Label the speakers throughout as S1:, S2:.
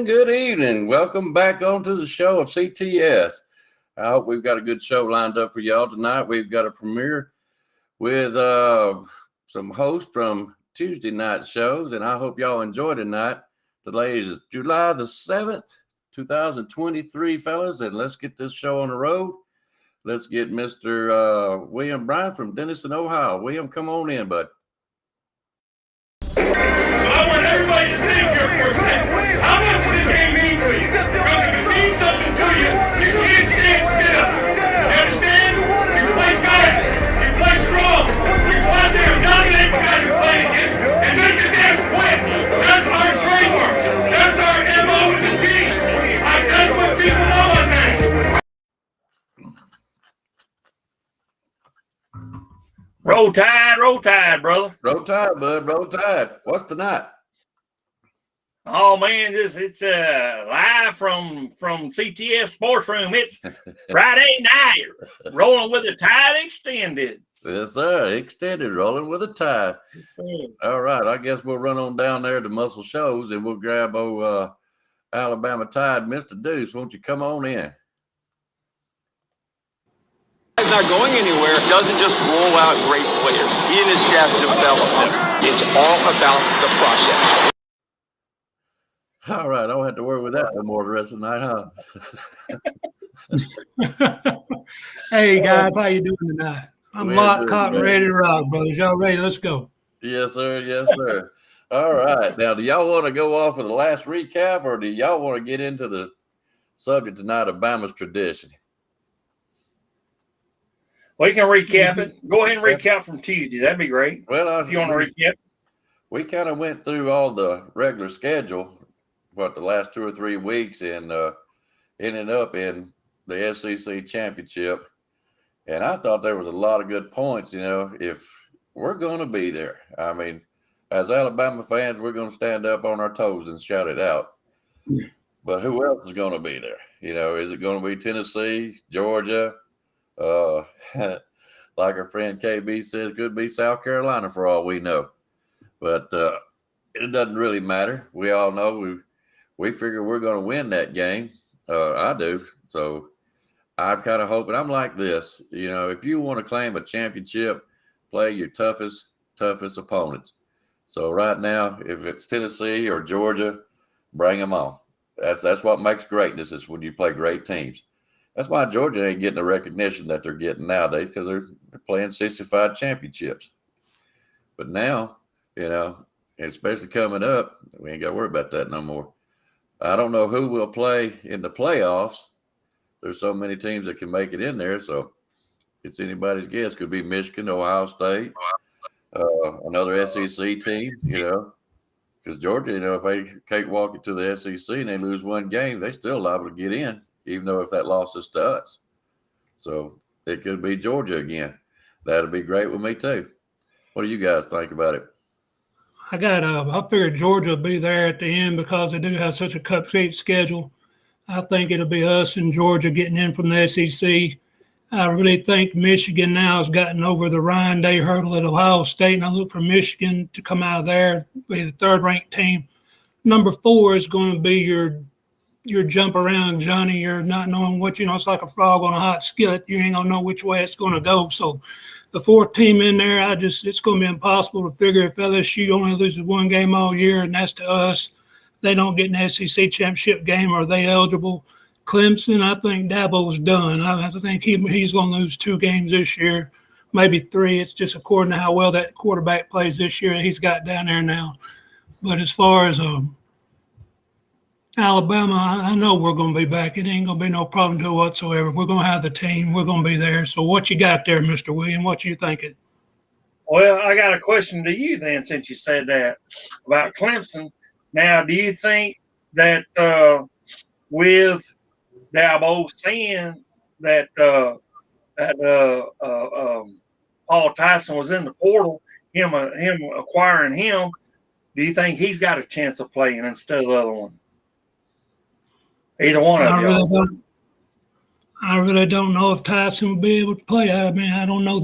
S1: Good evening. Welcome back onto the show of CTS. I hope we've got a good show lined up for y'all tonight. We've got a premiere with some hosts from Tuesday night shows, and I hope y'all enjoy tonight. Today is July the 7th, 2023, fellas, and let's get this show on the road. Let's get Mr. William Bryan from Denison, Ohio. William, come on in, bud.
S2: So I want everybody to think here for a second. How much does this game mean to you? Because if it means something to you, you can't stand still. You understand? You play fast. You play strong. You go out there and dominate the guy you're playing against and make his ass quit. That's our trademark. That's our MO with the team. That's what people know us as.
S3: Roll Tide, brother.
S1: Roll Tide, bud. Roll Tide. What's tonight?
S3: Oh man, it's live from CTS Sports Room. It's Friday night, rolling with the Tide extended.
S1: Yes, sir. Extended, rolling with a Tide.
S3: Yes, sir.
S1: All right, I guess we'll run on down there to Muscle Shows and we'll grab Alabama Tide, Mr. Deuce. Won't you come on in?
S4: He's not going anywhere. Doesn't just roll out great players. He and his staff develop them. It's all about the process.
S1: All right, I don't have to worry with that no more the rest of the night, huh?
S5: Hey guys, how you doing tonight? I'm locked, caught, and ready to rock, brothers. Y'all ready? Let's go.
S1: Yes, sir. Yes, sir. All right. Now, do y'all want to go off of the last recap, or do y'all want to get into the subject tonight of Bama's tradition?
S3: We can recap it. Go ahead and recap from Tuesday. That'd be great.
S1: Well,
S3: if you want to recap.
S1: We kind of went through all the regular schedule, the last 2 or 3 weeks, and ended up in the SEC championship. And I thought there was a lot of good points, if we're going to be there. I mean, as Alabama fans, we're going to stand up on our toes and shout it out. But who else is going to be there? Is it going to be Tennessee, Georgia? Like our friend KB says, could be South Carolina for all we know. But it doesn't really matter. We all know we figure we're going to win that game. I do. So I'm kind of hoping. I'm like this. If you want to claim a championship, play your toughest opponents. So right now, if it's Tennessee or Georgia, bring them on. That's what makes greatness, is when you play great teams. That's why Georgia ain't getting the recognition that they're getting nowadays, because they're playing 65 championships. But now, especially coming up, we ain't got to worry about that no more. I don't know who will play in the playoffs. There's so many teams that can make it in there, so it's anybody's guess. Could be Michigan, Ohio State, another SEC team, because Georgia, if they cakewalk it to the SEC and they lose one game, they still liable to get in, even though if that loss is to us. So it could be Georgia again. That'd be great with me too. What do you guys think about it?
S5: I figured Georgia will be there at the end because they do have such a cupcake schedule. I think it'll be us and Georgia getting in from the SEC. I really think Michigan now has gotten over the Ryan Day hurdle at Ohio State, and I look for Michigan to come out of there, be the third-ranked team. Number 4 is going to be your jump around, Johnny. You're not knowing what, it's like a frog on a hot skillet. You ain't going to know which way it's going to go. So the 4th team in there, it's going to be impossible to figure if LSU only loses one game all year, and that's to us. If they don't get an SEC championship game, are they eligible? Clemson, I think Dabo's done. I think he's going to lose 2 games this year. maybe 3. It's just according to how well that quarterback plays this year. He's got down there now. But as far as Alabama, I know we're going to be back. It ain't going to be no problem to it whatsoever. We're going to have the team. We're going to be there. So what you got there, Mr. William? What you thinking?
S3: Well, I got a question to you then, since you said that about Clemson. Now, do you think that with Dabo saying that Paul Tyson was in the portal, him acquiring him, do you think he's got a chance of playing instead of the other one? Either one of y'all.
S5: I really don't know if Tyson will be able to play. I mean, I don't know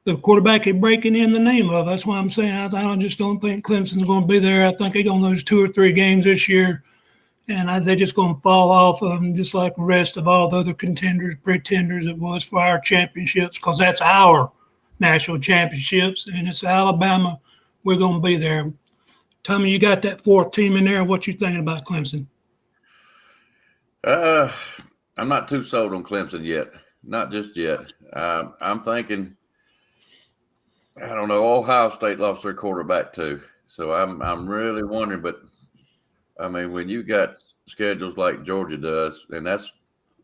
S5: the quarterback he's breaking in the name of. That's why I'm saying I just don't think Clemson's going to be there. I think they're going to lose 2 or 3 games this year, and they're just going to fall off of them just like the rest of all the other pretenders it was for our championships, because that's our national championships, and it's Alabama. We're going to be there. Tommy, you got that 4th team in there. What you thinking about Clemson?
S1: I'm not too sold on Clemson yet. Not just yet. I'm thinking, I don't know, Ohio State lost their quarterback too. So I'm really wondering, but I mean, when you got schedules like Georgia does, and that's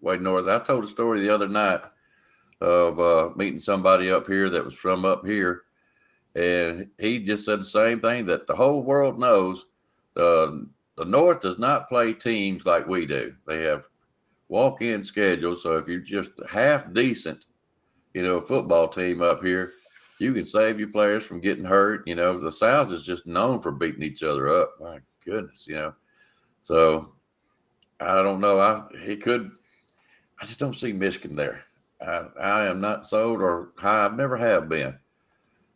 S1: way north. I told a story the other night of meeting somebody up here that was from up here, and he just said the same thing that the whole world knows. The North does not play teams like we do. They have walk-in schedules. So if you're just half decent, football team up here, you can save your players from getting hurt. The South is just known for beating each other up. My goodness, So I don't know. I just don't see Michigan there. I am not sold, or I never have been.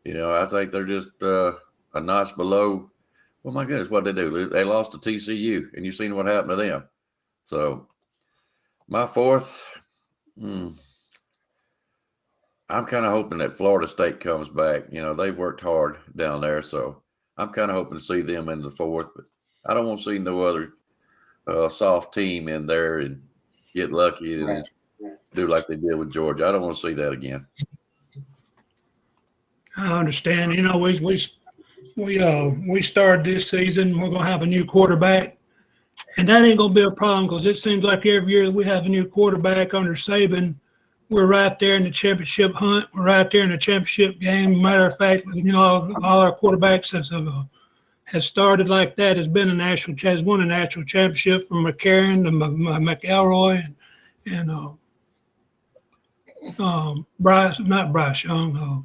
S1: I think they're just a notch below. Well, my goodness, what they do? They lost to TCU, and you've seen what happened to them. So my 4th, I'm kind of hoping that Florida State comes back. They've worked hard down there, so I'm kind of hoping to see them in the 4th. But I don't want to see no other soft team in there and get lucky and do like they did with Georgia. I don't want to see that again.
S5: I understand. We started this season. We're going to have a new quarterback, and that ain't going to be a problem, because it seems like every year that we have a new quarterback under Saban, we're right there in the championship hunt. We're right there in the championship game. Matter of fact, all our quarterbacks has started like that. Has won a national championship from McCarron to McElroy and Bryce Young.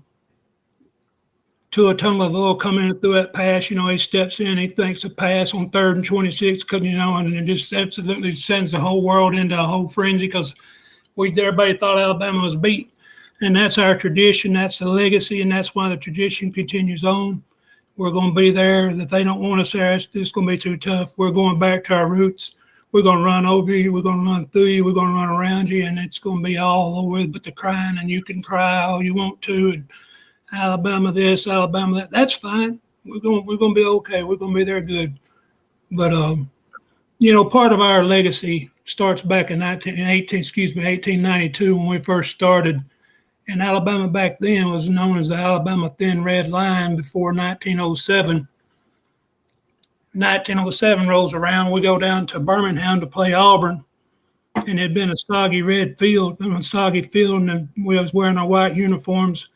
S5: Tua Tagovailoa coming in through that pass, he steps in, he thinks a pass on 3rd and 26, and it just absolutely sends the whole world into a whole frenzy, because everybody thought Alabama was beat. And that's our tradition, that's the legacy, and that's why the tradition continues on. We're going to be there. If they don't want us there, it's just going to be too tough. We're going back to our roots. We're going to run over you. We're going to run through you. We're going to run around you, and it's going to be all over but the crying, and you can cry all you want to, and Alabama this, Alabama that. That's fine. We're going to be okay. We're going to be there good. But part of our legacy starts back in 1892 when we first started. And Alabama back then was known as the Alabama Thin Red Line before 1907. 1907 rolls around. We go down to Birmingham to play Auburn. And it had been a soggy field, and we was wearing our white uniforms.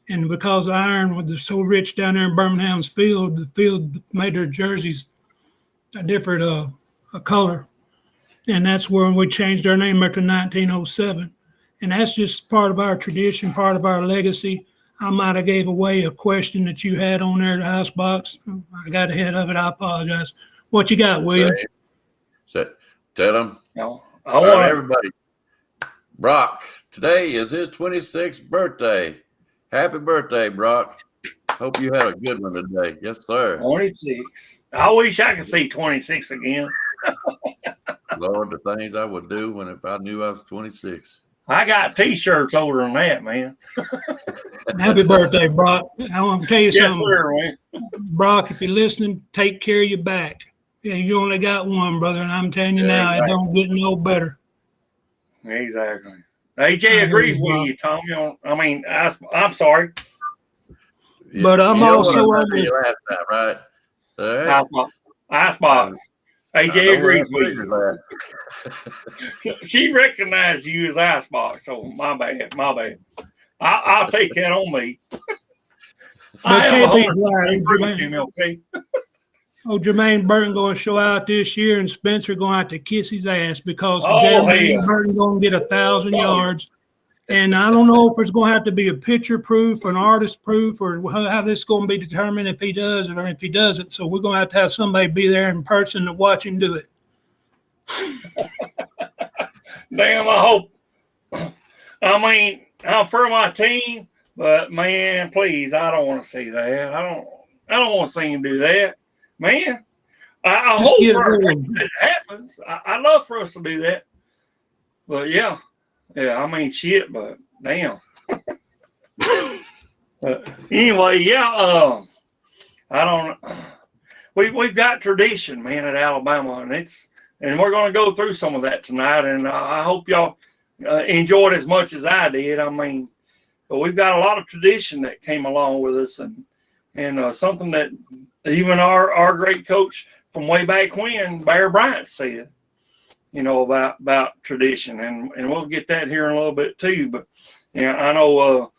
S5: And because iron was so rich down there in Birmingham's field, the field made their jerseys a different color. And that's where we changed our name after 1907. And that's just part of our tradition, part of our legacy. I might have gave away a question that you had on there, the icebox. I got ahead of it. I apologize. What you got, William?
S1: So, tell them.
S3: No.
S1: All right, everybody. Brock, today is his 26th birthday. Happy birthday, Brock. Hope you had a good one today. Yes, sir.
S3: 26. I wish I could see 26 again.
S1: Lord, the things I would do if I knew I was 26.
S3: I got T-shirts older than that, man.
S5: Happy birthday, Brock. I want to tell you something.
S3: Yes, sir, man.
S5: Brock, if you're listening, take care of your back. Yeah, you only got one, brother, and I'm telling you now, it don't get no better.
S3: Exactly. AJ
S5: I
S3: agrees
S5: hear
S3: with
S5: you,
S3: you, Tommy. I'm sorry.
S5: But I'm
S1: You know
S5: also
S1: what I
S5: on
S1: said to
S5: the.
S1: you last time, right? All right.
S3: Icebox.
S1: I
S3: AJ
S1: know where
S3: agrees
S1: that
S3: with
S1: figure's
S3: you.
S1: at.
S3: She recognized you as Icebox, so my bad. I'll take that on me.
S5: But
S3: I am
S5: KP's
S3: 100%
S5: right.
S3: agree with him, okay?
S5: Jermaine Burton going to show out this year, and Spencer going to have to kiss his ass because
S3: Oh,
S5: Jermaine
S3: hell.
S5: Burton going to get 1,000
S3: Oh.
S5: yards. And I don't know if it's going to have to be a picture proof or an artist proof or how this is going to be determined if he does or if he doesn't. So we're going to have somebody be there in person to watch him do it.
S3: Damn, I hope. I mean, I'm for my team, but man, please, I don't want to see that. I don't want to see him do that, man. I
S5: Just
S3: hope
S5: get
S3: for our
S5: rid of
S3: team that it happens. I love for us to do that, but yeah. I mean, shit, but damn. Anyway, yeah. I don't. We've got tradition, man, at Alabama, and we're going to go through some of that tonight. And I hope y'all enjoyed as much as I did. I mean, but we've got a lot of tradition that came along with us, and something that even our great coach from way back when, Bear Bryant, said, about tradition, and we'll get that here in a little bit too. But I know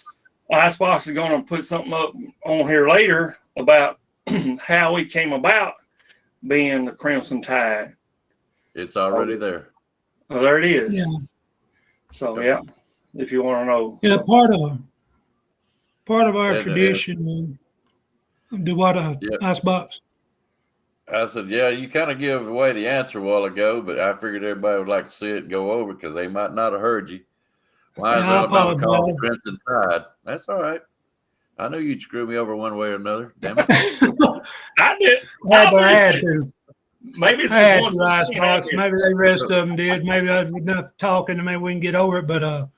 S3: Icebox is going to put something up on here later about how we came about being the Crimson Tide.
S1: It's already there.
S3: Well, there it is.
S5: Yeah.
S3: So yeah, if you want to know.
S5: Yeah,
S3: so.
S5: part of our tradition. Do what? Icebox.
S1: I said, yeah, you kind of gave away the answer a while ago, but I figured everybody would like to see it and go over because they might not have heard you. Why is Alabama called the Crimson Tide? That's all right. I knew you'd screw me over one way or another. Damn it.
S3: I did.
S5: I had to.
S3: Maybe it's
S5: I
S3: just
S5: had
S3: one.
S5: to, Icebox. Maybe the rest of them did. Maybe I was enough talking, and maybe we can get over it. But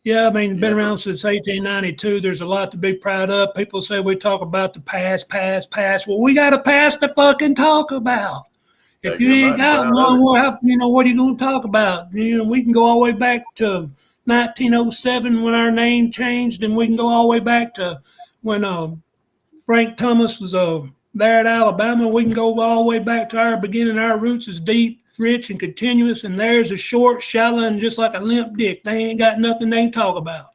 S5: yeah, I mean, been around since 1892. There's a lot to be proud of. People say we talk about the past. Well, we got a past to fucking talk about. If you ain't got one, what are you going to talk about? We can go all the way back to 1907 when our name changed, and we can go all the way back to when Frank Thomas was there at Alabama. We can go all the way back to our beginning. Our roots is deep, rich, and continuous, and theirs is short, shallow, and just like a limp dick. They ain't got nothing they can talk about.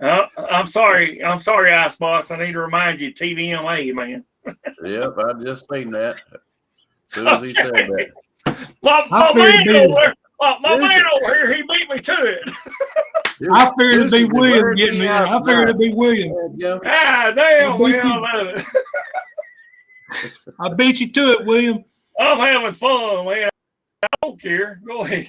S3: I'm sorry, Icebox. I need to remind you, TVMA, man.
S1: Yep, I just seen that. As soon as he said that.
S3: My man over here, he beat me to it.
S5: I figured it'd be William getting me. I figured it'd be William.
S3: Ah, damn, man, I love it.
S5: I beat you to it, William.
S3: I'm having fun, man. I don't care. Go ahead.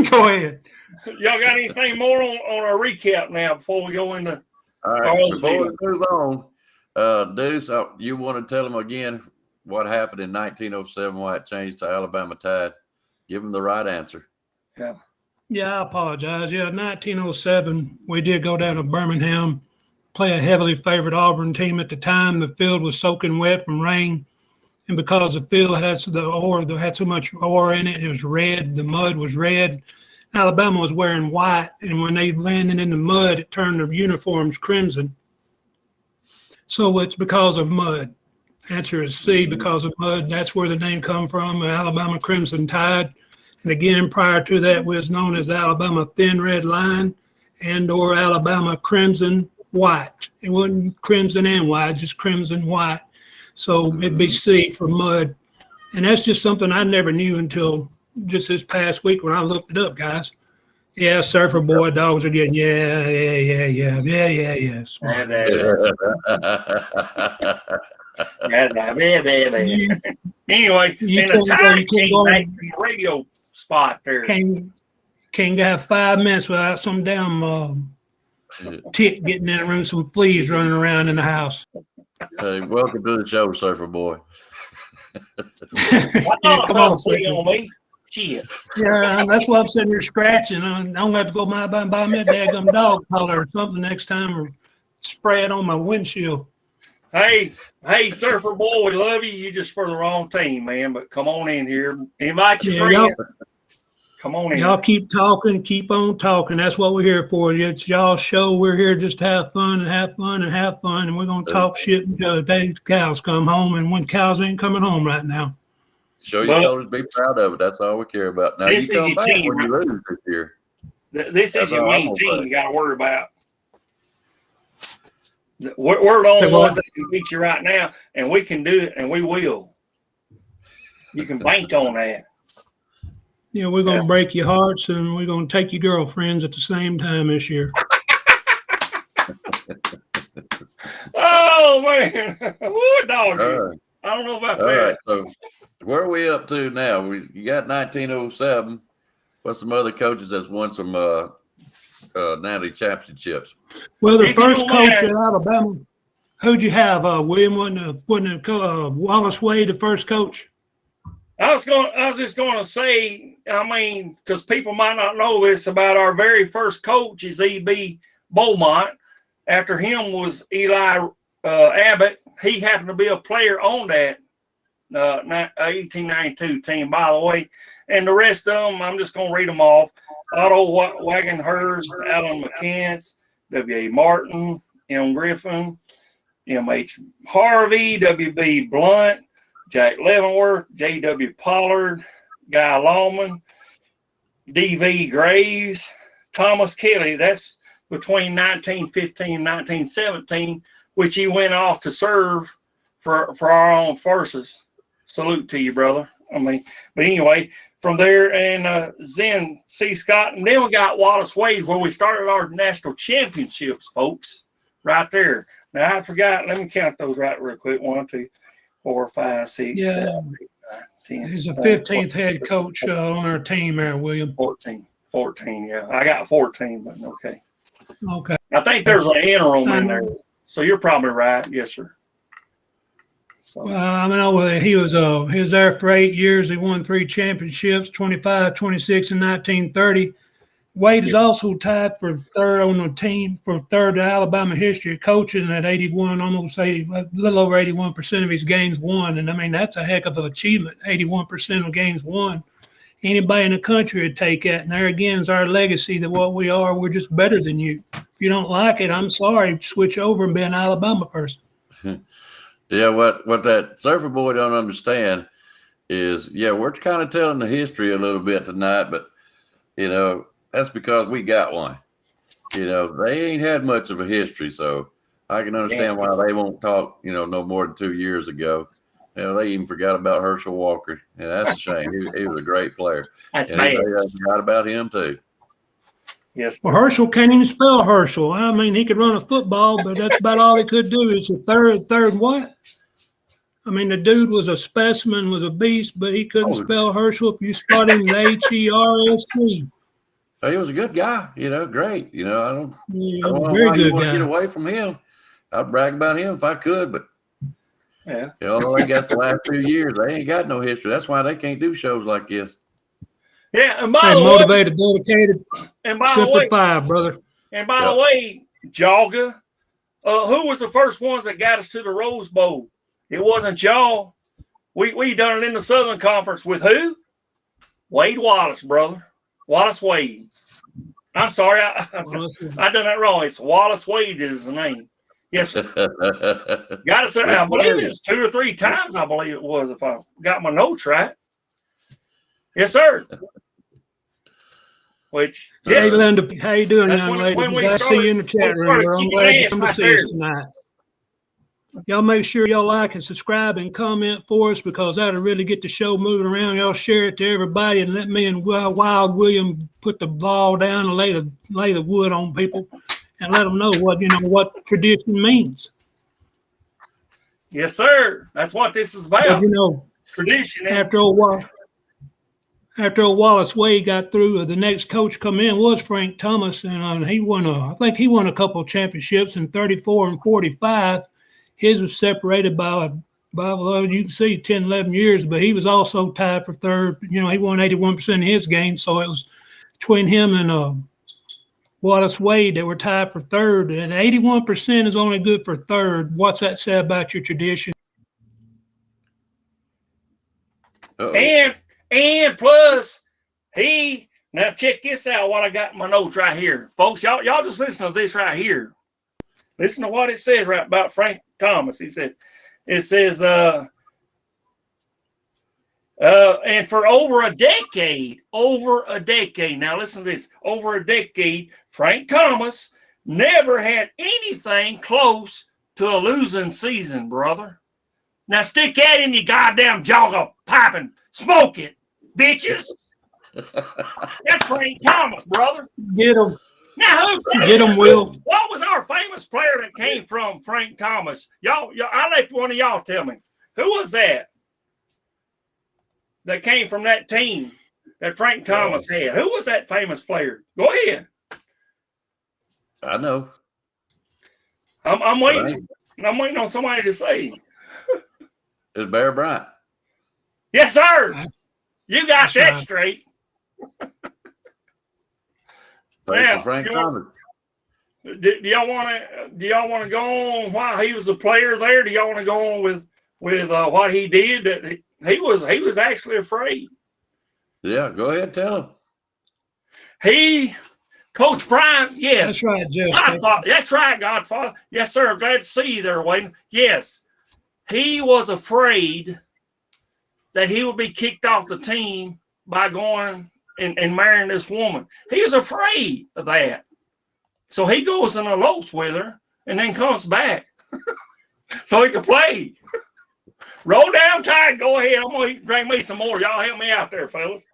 S5: Go ahead.
S3: Y'all got anything more on our recap now before we go into
S1: all right, before we move on, Deuce, you want to tell them again what happened in 1907, why it changed to Alabama Tide? Give them the right answer.
S5: Yeah, I apologize. Yeah, 1907, we did go down to Birmingham, play a heavily favored Auburn team at the time. The field was soaking wet from rain, and because the field had too much ore in it, it was red. The mud was red. Alabama was wearing white, and when they landed in the mud, it turned their uniforms crimson. So it's because of mud. Answer is C, because of mud. That's where the name come from, Alabama Crimson Tide. And again, prior to that, was known as Alabama Thin Red Line and or Alabama Crimson White. It wasn't crimson and white, just crimson white. So it'd be C for mud. And that's just something I never knew until just this past week when I looked it up, guys. Yeah, surfer boy dogs are getting, yeah. Smart.
S3: Anyway, in a time came back from the radio spot there.
S5: Can't have 5 minutes without some damn tick getting in the room, some fleas running around in the house.
S1: Hey, welcome to the show, surfer boy.
S5: Come on,
S3: on me. Shit.
S5: Yeah, that's why I'm sitting here scratching. I don't have to go buy me a daggum dog collar or something next time, or spray it on my windshield.
S3: Hey, surfer boy, we love you. You just for the wrong team, man. But come on in here. Invite your friends. Come on in.
S5: Y'all keep talking, keep on talking. That's what we're here for. It's y'all show. We're here just to have fun and have fun and have fun. And we're going to talk shit until the day the cows come home. And when cows ain't coming home right now.
S1: Show your colors, be proud of it. That's all we care about. Now, you come back when you lose this year.
S3: This is your main team you got to worry about. We're the only ones that can beat you right now, and we can do it, and we will. You can bank on that.
S5: Yeah, we're going to break your hearts, and we're going to take your girlfriends at the same time this year.
S3: Oh, man. What dog?
S1: Right.
S3: I don't know about
S1: All
S3: that.
S1: right, so where are we up to now? You got 1907. What's some other coaches that's won some Natty championships?
S5: Well, the first coach at Alabama, who'd you have? William wasn't Wallace Wade the first coach?
S3: I was just going to say, I mean, because people might not know this about our very first coach is E.B. Beaumont. After him was Eli Abbott. He happened to be a player on that 1892 team, by the way. And the rest of them, I'm just going to read them off. Otto Wagenhurst, Alan McCants, W.A. Martin, M. Griffin, M.H. Harvey, W.B. Blunt, Jack Leavenworth, J.W. Pollard, Guy Lawman, D.V. Graves, Thomas Kelly. That's between 1915 and 1917, which he went off to serve for our own forces. Salute to you, brother. I mean, but anyway, from there, and Zen C. Scott, and then we got Wallace Wade, where we started our national championships, folks, right there. Now, I forgot. Let me count those right real quick. 1, 2, 4, 5, 6, 7, 8, 9, 10.
S5: He's the 15th head coach on our team there, William.
S3: 14, yeah. I got 14, but okay.
S5: Okay.
S3: I think there's an interim in there. So you're probably right. Yes, sir. So.
S5: Well, I mean, he was there for 8 years. He won 3 championships, 25, 26, and 1930. Wade is also tied for third on the team for third in Alabama history, coaching at 81, almost 80, a little over 81% of his games won. And I mean, that's a heck of an achievement. 81% of games won. Anybody in the country would take that. And there again is our legacy that what we are, we're just better than you. If you don't like it, I'm sorry, switch over and be an Alabama person.
S1: Yeah, what that surfer boy don't understand is, we're kind of telling the history a little bit tonight, but, that's because we got one. They ain't had much of a history, so I can understand why they won't talk, no more than 2 years ago. They even forgot about Herschel Walker, and that's a shame. He was a great player.
S3: That's
S1: and they forgot about him too.
S3: Yes.
S5: Well, Herschel can't even spell Herschel. I mean, he could run a football, but that's about all he could do. Is a third what? I mean, the dude was a specimen, was a beast, but he couldn't spell Herschel if you spelled him H-E-R-S-C.
S1: He was a good guy, great. I don't know
S5: very
S1: why
S5: good
S1: you want
S5: guy.
S1: to get away from him. I'd brag about him if I could, but
S3: yeah,
S1: they got the last 2 years. They ain't got no history. That's why they can't do shows like this.
S3: Yeah, and by the
S5: motivated, dedicated,
S3: and by
S5: Simple
S3: the way,
S5: 5, brother.
S3: And by the way, Jogga, who was the first ones that got us to the Rose Bowl? It wasn't y'all. We done it in the Southern Conference with who? Wade Wallace, brother. Wallace Wade. I'm sorry, I done that wrong. It's Wallace Wade is the name. Yes, sir. Got us there. I believe it's 2 or 3 times. I believe it was, if I got my notes right. Yes, sir. Which, yes.
S5: Hey, Linda, how you doing, young lady? I see you in the chat room. I'm glad you come to see us tonight. Y'all make sure y'all like and subscribe and comment for us, because that'll really get the show moving around. Y'all share it to everybody and let me and Wild William put the ball down and lay the wood on people and let them know what tradition means.
S3: Yes, sir. That's what this is about.
S5: But,
S3: tradition.
S5: After Wallace Wade got through, the next coach come in was Frank Thomas, and he won I think he won a couple of championships in 34 and 45. His was separated by well, you can see 10, 11 years, but he was also tied for third. He won 81% of his games, so it was between him and Wallace Wade that were tied for third. And 81% is only good for third. What's that say about your tradition?
S3: And plus, he Now check this out. What I got in my notes right here, folks. Y'all just listen to this right here. Listen to what it says right about Frank Thomas. It says, and for over a decade. Now listen to this. Over a decade, Frank Thomas never had anything close to a losing season, brother. Now stick that in your goddamn jogger pipe and smoke it, bitches. That's Frank Thomas, brother.
S5: Get him.
S3: Now
S5: Get him, Will.
S3: What was our famous player that came from Frank Thomas? Y'all, I'll let one of y'all tell me. Who was that came from that team that Frank Thomas had? Who was that famous player? Go ahead.
S1: I know.
S3: I'm waiting. I'm waiting on somebody to say.
S1: It's Bear Bryant.
S3: Yes, sir. You got that straight.
S1: Now, Frank Thomas.
S3: Do y'all want to go on why he was a player there? Do y'all want to go on with what he did? That he was actually afraid.
S1: Yeah, go ahead, tell him.
S3: Coach Bryant, yes.
S5: That's right, Jeff.
S3: That's right, Godfather. Yes, sir. I'm glad to see you there, Wayne. Yes. He was afraid that he would be kicked off the team by going and marrying this woman. He was afraid of that. So he goes and elopes with her and then comes back so he can play. Roll down Tide. Go ahead. I'm going to drink me some more. Y'all help me out there, fellas.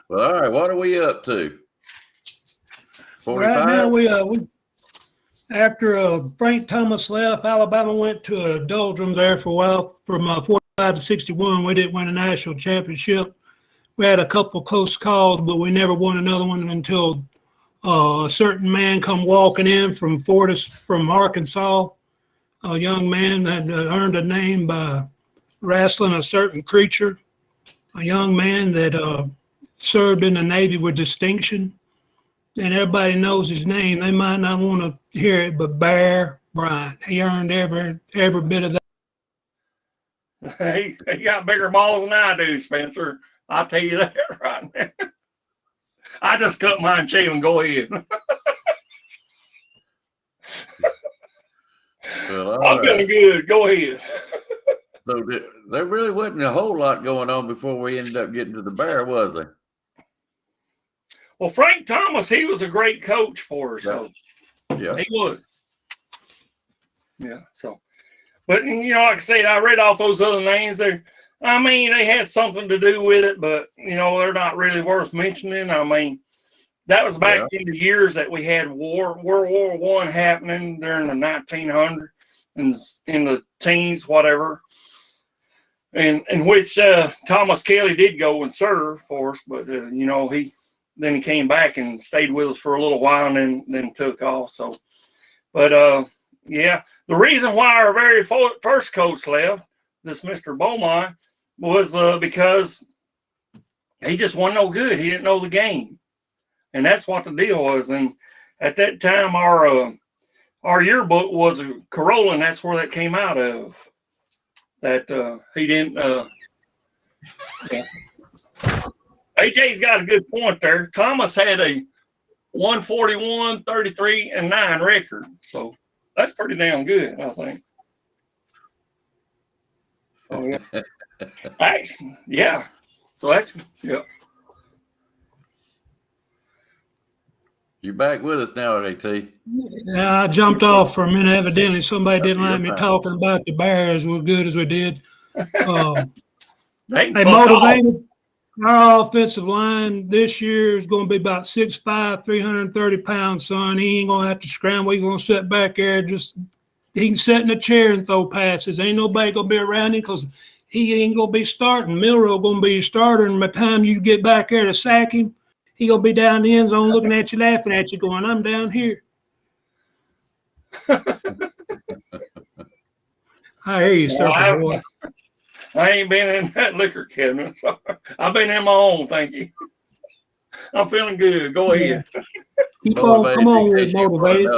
S1: Well, all right. What are we up to? 45?
S5: Right now, we after Frank Thomas left, Alabama went to a doldrums there for a while. From 45 to 61, we didn't win a national championship. We had a couple close calls, but we never won another one until a certain man come walking in from Arkansas. A young man had earned a name by wrestling a certain creature. A young man that served in the Navy with distinction. And everybody knows his name. They might not want to hear it, but Bear Bryant. He earned every bit of that.
S3: He got bigger balls than I do, Spencer. I'll tell you that right now. I just cut mine shaving. Go ahead.
S1: Well,
S3: I'm feeling good. Go ahead.
S1: So there really wasn't a whole lot going on before we ended up getting to the Bear, was there?
S3: Well, Frank Thomas, he was a great coach for us. So
S1: yeah,
S3: he was. Yeah. So, but like I said, I read off those other names there. I mean, they had something to do with it, but they're not really worth mentioning. I mean, that was back in the years that we had World War I happening during the 1900s and in the teens, whatever. And in which Thomas Kelly did go and serve for us, but he came back and stayed with us for a little while and then took off. So, but the reason why our very first coach left, this Mr. Beaumont, was because he just wasn't no good. He didn't know the game, and that's what the deal was. And at that time, our yearbook was a Corolla, and that's where that came out of. That he didn't. AJ's got a good point there. Thomas had a 141, 33, and 9 record, so that's pretty damn good, I think. Oh yeah. Actually, yeah. So that's
S1: You back with us now, AT?
S5: Yeah, I jumped off for a minute. Evidently, somebody didn't like me talking about the Bears as good as we did. They motivated. Our offensive line this year is going to be about 6'5", 330 pounds, son. He ain't going to have to scramble. He's going to sit back there. He can sit in a chair and throw passes. Ain't nobody going to be around him because he ain't going to be starting. Milrow going to be your starter, and by the time you get back there to sack him, he going to be down the end zone looking at you, laughing at you, going, I'm down here. I hear you, sir, boy.
S3: I ain't been in that liquor cabinet. So I've been in my own, thank you. I'm feeling good. Go ahead.
S5: Keep on, come on, with motivated.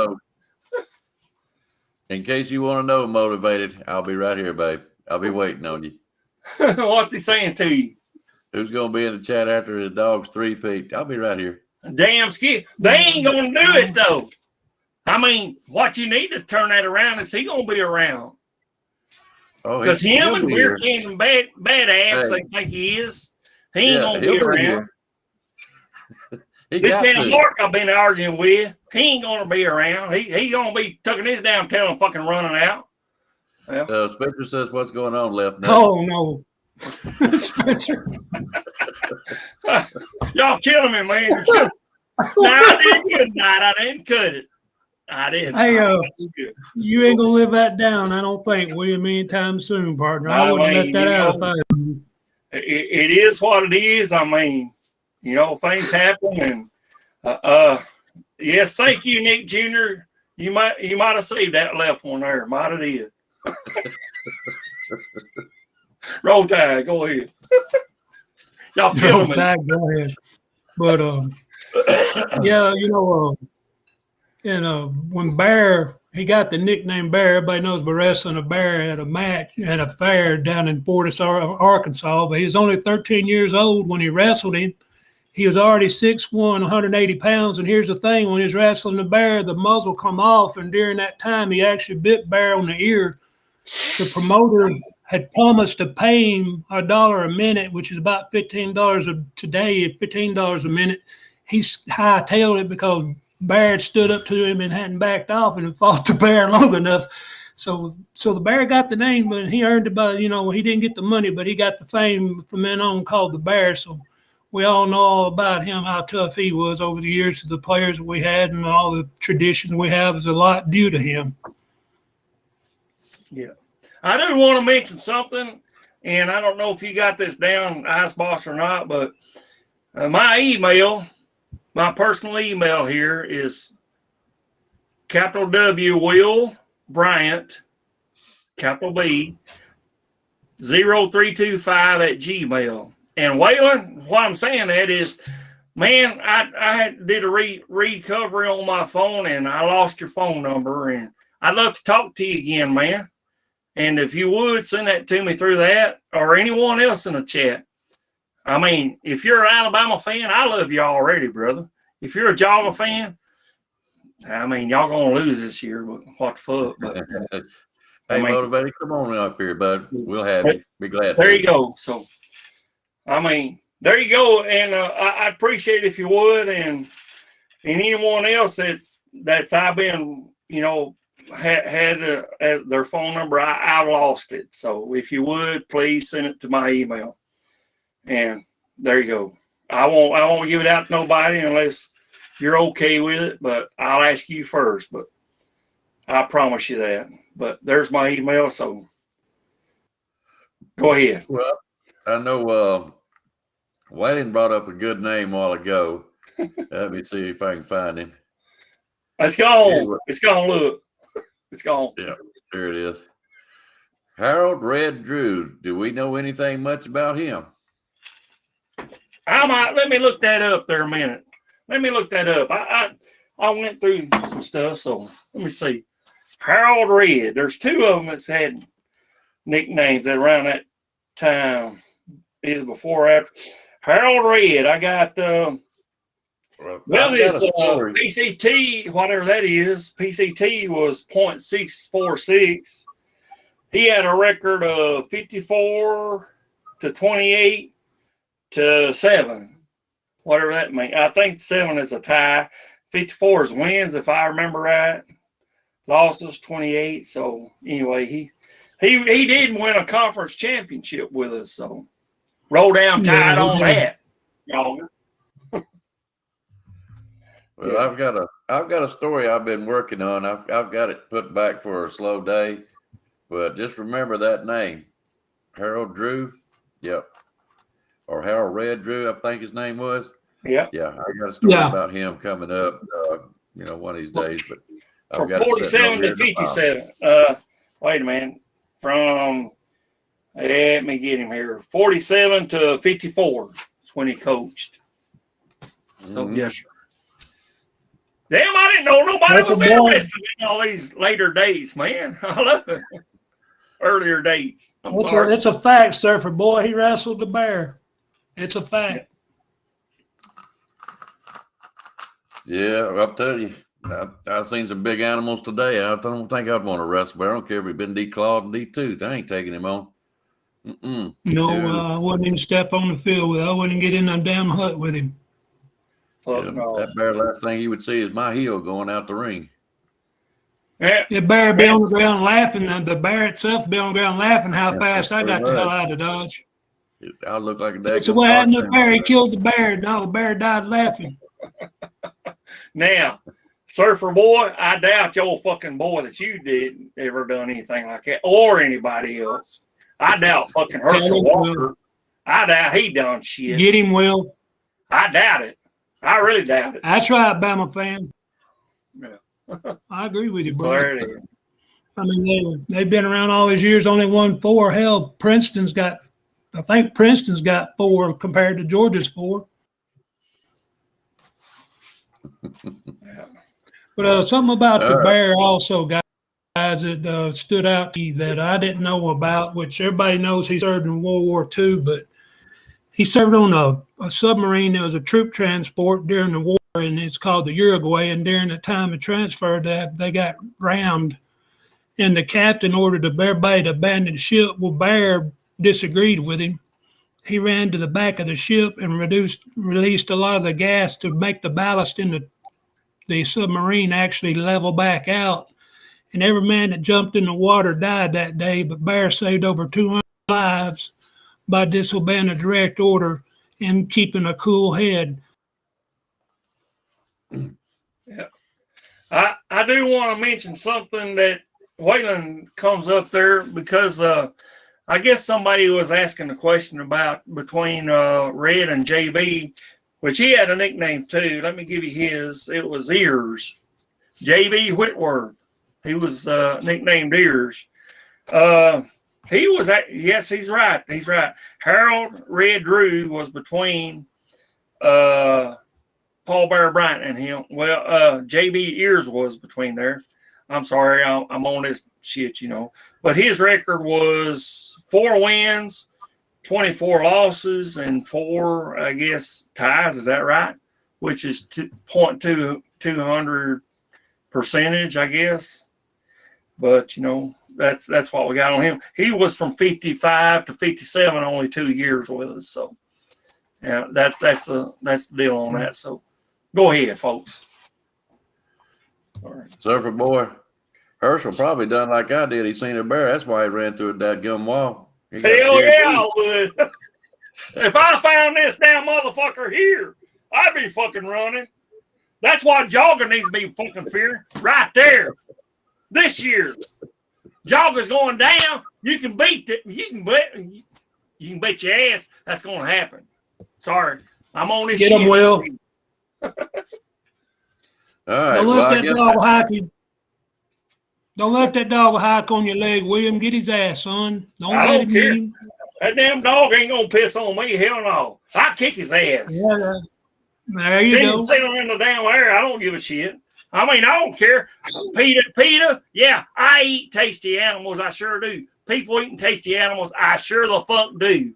S1: In case you want to know, motivated, I'll be right here, babe. I'll be waiting on you.
S3: What's he saying to you?
S1: Who's going to be in the chat after his dog's three-peat? I'll be right here.
S3: Damn skip. They ain't going to do it, though. I mean, what you need to turn that around is he going to be around. Because him and Beer Cannon badass, they think he is. He ain't going to be around. This damn Mark I've been arguing with, he ain't going to be around. He going to be tucking his damn tail and fucking running out. Yeah.
S1: Spencer says, what's going on, Left?
S5: Oh, no. Spencer.
S3: Y'all killing me, man. No, I didn't cut it. I didn't cut it. I didn't.
S5: Hey, you ain't going to live that down, I don't think, William, anytime soon, partner. I wouldn't let that out.
S3: It is what it is. I mean, you know, things happen. And, yes, thank you, Nick Jr. You might have saved that left one there. Might have did. Roll Tide, go ahead. Y'all killing me.
S5: Roll Tide, go ahead. But yeah, you know, when Bear, he got the nickname Bear. Everybody knows by wrestling a bear at a match at a fair down in Fortis, Arkansas. But he was only 13 years old when he wrestled him. He was already 6'1", 180 pounds. And here's the thing: when he was wrestling the bear, the muzzle come off, and during that time, he actually bit Bear on the ear. The promoter had promised to pay him $1 a minute, which is about $15 today, $15 a minute. He hightailed it because Bear had stood up to him and hadn't backed off and had fought the bear long enough. So the bear got the name, but he earned it by, you know, he didn't get the money, but he got the fame from then on called the Bear. So we all know all about him, how tough he was over the years. The players that we had and all the traditions we have is a lot due to him.
S3: Yeah. I do want to mention something, and I don't know if you got this down, Iceboss, or not, but my personal email here is capital W Will Bryant, capital B, 0325 at Gmail. And Waylon, what I'm saying that is, man, I did a recovery on my phone, and I lost your phone number, and I'd love to talk to you again, man. And if you would, send that to me through that or anyone else in the chat. I mean, if you're an Alabama fan, I love you already, brother. If you're a Georgia fan, I mean, y'all going to lose this year, but what the fuck. But,
S1: hey, Motivated, come on up here, bud. We'll have you. Be glad to.
S3: There you go. So, I mean, there you go. And I'd appreciate it if you would. And anyone else that's I've been, you know, had their phone number, I lost it. So if you would, please send it to my email. And there you go. I won't give it out to nobody unless you're okay with it, but I'll ask you first. But I promise you that. But there's my email, so go ahead.
S1: Well, I know Wayne brought up a good name a while ago. Let me see if I can find him.
S3: It's gone. It's gone. Look. It's gone.
S1: Yeah, there it is. Harold Red Drew. Do we know anything much about him?
S3: Let me look that up there a minute. Let me look that up. I went through some stuff, so let me see. Harold Red. There's two of them that's had nicknames that around that time, either before or after. Harold Red. I got it's PCT, whatever that is. PCT was .646. He had a record of 54 to 28 to 7, whatever that means. I think 7 is a tie. 54 is wins, if I remember right. Losses 28. So anyway, he did win a conference championship with us. So roll down tide on that, y'all.
S1: Well, I've got a story I've been working on. I've got it put back for a slow day, but just remember that name, Harold Drew. Yep, or Harold Red Drew, I think his name was.
S3: Yeah,
S1: yeah. I got a story about him coming up. You know, one of these days. But
S3: I've got 47 to 57. Wait a minute. From let me get him here. 47 to 54 is when he coached. So yes, sir. Damn, I didn't know nobody was interested in all these later dates, man. I love it. Earlier dates.
S5: It's a fact, Surfer boy. He wrestled the bear. It's a fact.
S1: Yeah, I'll tell you. I've seen some big animals today. I don't think I'd want to wrestle, but I don't care if he'd been declawed and detooth. I ain't taking him on.
S5: No, I wouldn't even step on the field with him. I wouldn't get in that damn hut with him.
S3: Fuck no.
S1: That bear, last thing you would see is my heel going out the ring.
S3: Yeah.
S5: The bear be on the ground laughing. The bear itself be on the ground laughing how fast I got the hell out of Dodge.
S1: I look like a dad.
S5: So what happened to the bear? He killed the bear. Now the bear died laughing.
S3: Now, Surfer Boy, I doubt your fucking boy that you did ever done anything like that, or anybody else. I doubt fucking Herschel Walker. I doubt he done shit.
S5: Get him, Will.
S3: I doubt it. I really doubt it.
S5: That's right, Bama fan.
S3: Yeah.
S5: I agree with you,
S3: So
S5: bro.
S3: there it is.
S5: I mean, they've been around all these years, only won 4. Hell, I think Princeton's got 4 compared to Georgia's 4.
S3: Yeah.
S5: But something about the bear also, guys, that stood out to me that I didn't know about, which everybody knows he served in World War II, but he served on a submarine that was a troop transport during the war, and it's called the Uruguay, and during the time of transfer, they got rammed, and the captain ordered everybody to abandon the ship. Well, Bear disagreed with him. He ran to the back of the ship and released a lot of the gas to make the ballast in the submarine actually level back out. And every man that jumped in the water died that day, but Bear saved over 200 lives by disobeying a direct order and keeping a cool head.
S3: Yeah. I do want to mention something that Waylon comes up there because I guess somebody was asking a question about between Red and JB, which he had a nickname too. Let me give you his. It was Ears. JB Whitworth. He was nicknamed Ears. He was yes, he's right. He's right. Harold Red Drew was between Paul Bear Bryant and him. Well, JB Ears was between there. I'm sorry, I'm on this shit, you know. But his record was 4 wins, 24 losses, and 4, I guess, ties. Is that right? Which is 0.200 percentage, I guess. But, you know, that's what we got on him. He was from 55 to 57, only 2 years with us. So, yeah, that's the deal on that. So, go ahead, folks. All right.
S1: Surfer Boy, Herschel probably done like I did. He seen a bear. That's why he ran through a dadgum wall.
S3: Hell yeah, I would. If I found this damn motherfucker here, I'd be fucking running. That's why Jogger needs to be fucking fearing. Right there. This year. Jogger's going down. You can beat it. You can bet your ass that's going to happen. Sorry. I'm on this
S5: shit. Get him, Will.
S1: All right.
S5: Don't let that dog hike you. Don't let that dog hike on your leg, William. Get his ass, son. Don't let him
S3: care.
S5: in.
S3: That damn dog ain't gonna piss on me. Hell no. I kick his ass.
S5: Yeah, there you go.
S3: Sitting in the damn air. I don't give a shit. I mean, I don't care. PETA, yeah, I eat tasty animals. I sure do. People eating tasty animals, I sure the fuck do.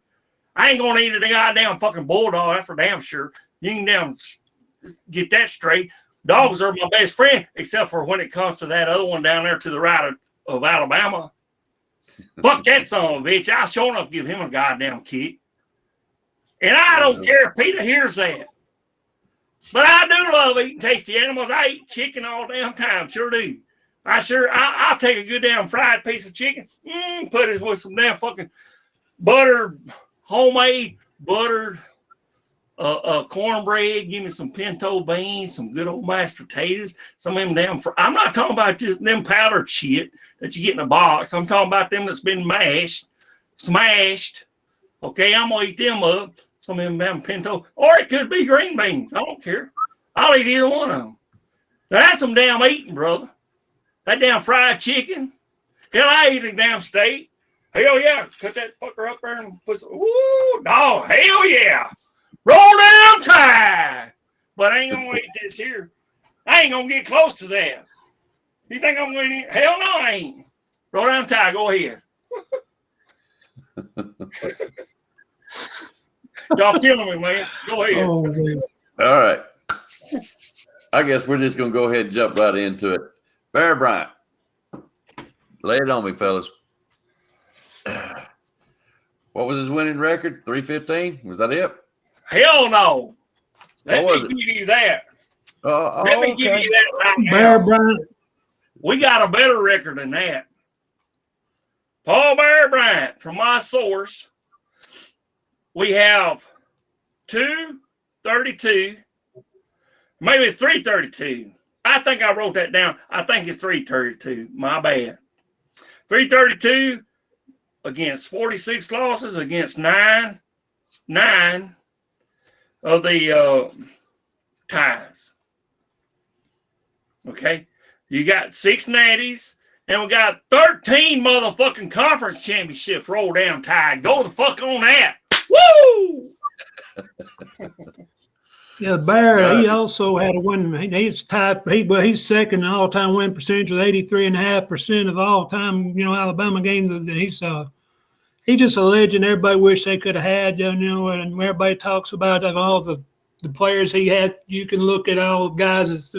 S3: I ain't gonna eat a goddamn fucking bulldog. That's for damn sure. You can damn get that straight. Dogs are my best friend, except for when it comes to that other one down there to the right of Alabama. Fuck that son of a bitch. I'll sure enough give him a goddamn kick. And I don't care if PETA hears that. But I do love eating tasty animals. I eat chicken all damn time. Sure do. I'll take a good damn fried piece of chicken, put it with some damn fucking buttered, homemade buttered cornbread. Give me some pinto beans, some good old mashed potatoes, some of them damn. I'm not talking about just them powdered shit that you get in a box. I'm talking about them that's been smashed. Okay, I'm gonna eat them up. Some of them damn pinto, or it could be green beans. I don't care. I'll eat either one of them. Now that's some damn eating, brother. That damn fried chicken. Hell, I eat a damn steak. Hell yeah. Cut that fucker up there and put some, woo, no, hell yeah. Roll down Tide. But I ain't gonna eat this here. I ain't gonna get close to that. You think I'm gonna eat? Hell no, I ain't. Roll down Tide, go ahead. Y'all killing me, man. Go ahead.
S5: Oh, man.
S1: All right. I guess we're just going to go ahead and jump right into it. Bear Bryant. Lay it on me, fellas. What was his winning record? 315? Was that it?
S3: Hell no. Let
S1: What was
S3: me
S1: it?
S3: give you that.
S1: Oh,
S3: Let me give
S1: okay.
S3: you that right
S5: Bear
S3: now.
S5: Bryant.
S3: We got a better record than that. Paul Bear Bryant, from my source, we have 232. Maybe it's 332. I think I wrote that down. I think it's 332. My bad. 332 against 46 losses against nine of the ties. Okay. You got 6 natties, and we got 13 motherfucking conference championships roll down Tide. Go the fuck on that. Woo!
S5: Yeah, Bear, he also had a win. He's tied. He's second in all-time win percentage with 83.5% of all-time, Alabama games. He's just a legend. Everybody wish they could have had, and everybody talks about all the players he had. You can look at all the guys that's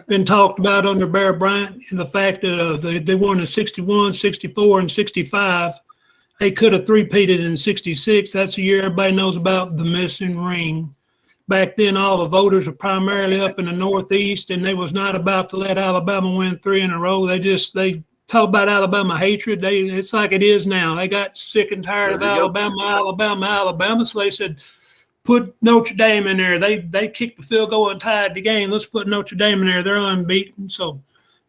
S5: been talked about under Bear Bryant, and the fact that they won in 61, 64, and 65. They could have three-peated in 66. That's the year everybody knows about the missing ring. Back then, all the voters were primarily up in the Northeast, and they was not about to let Alabama win 3 in a row. They talk about Alabama hatred. It's like it is now. They got sick and tired of Alabama. So they said, put Notre Dame in there. They kicked the field goal and tied the game. Let's put Notre Dame in there. They're unbeaten. So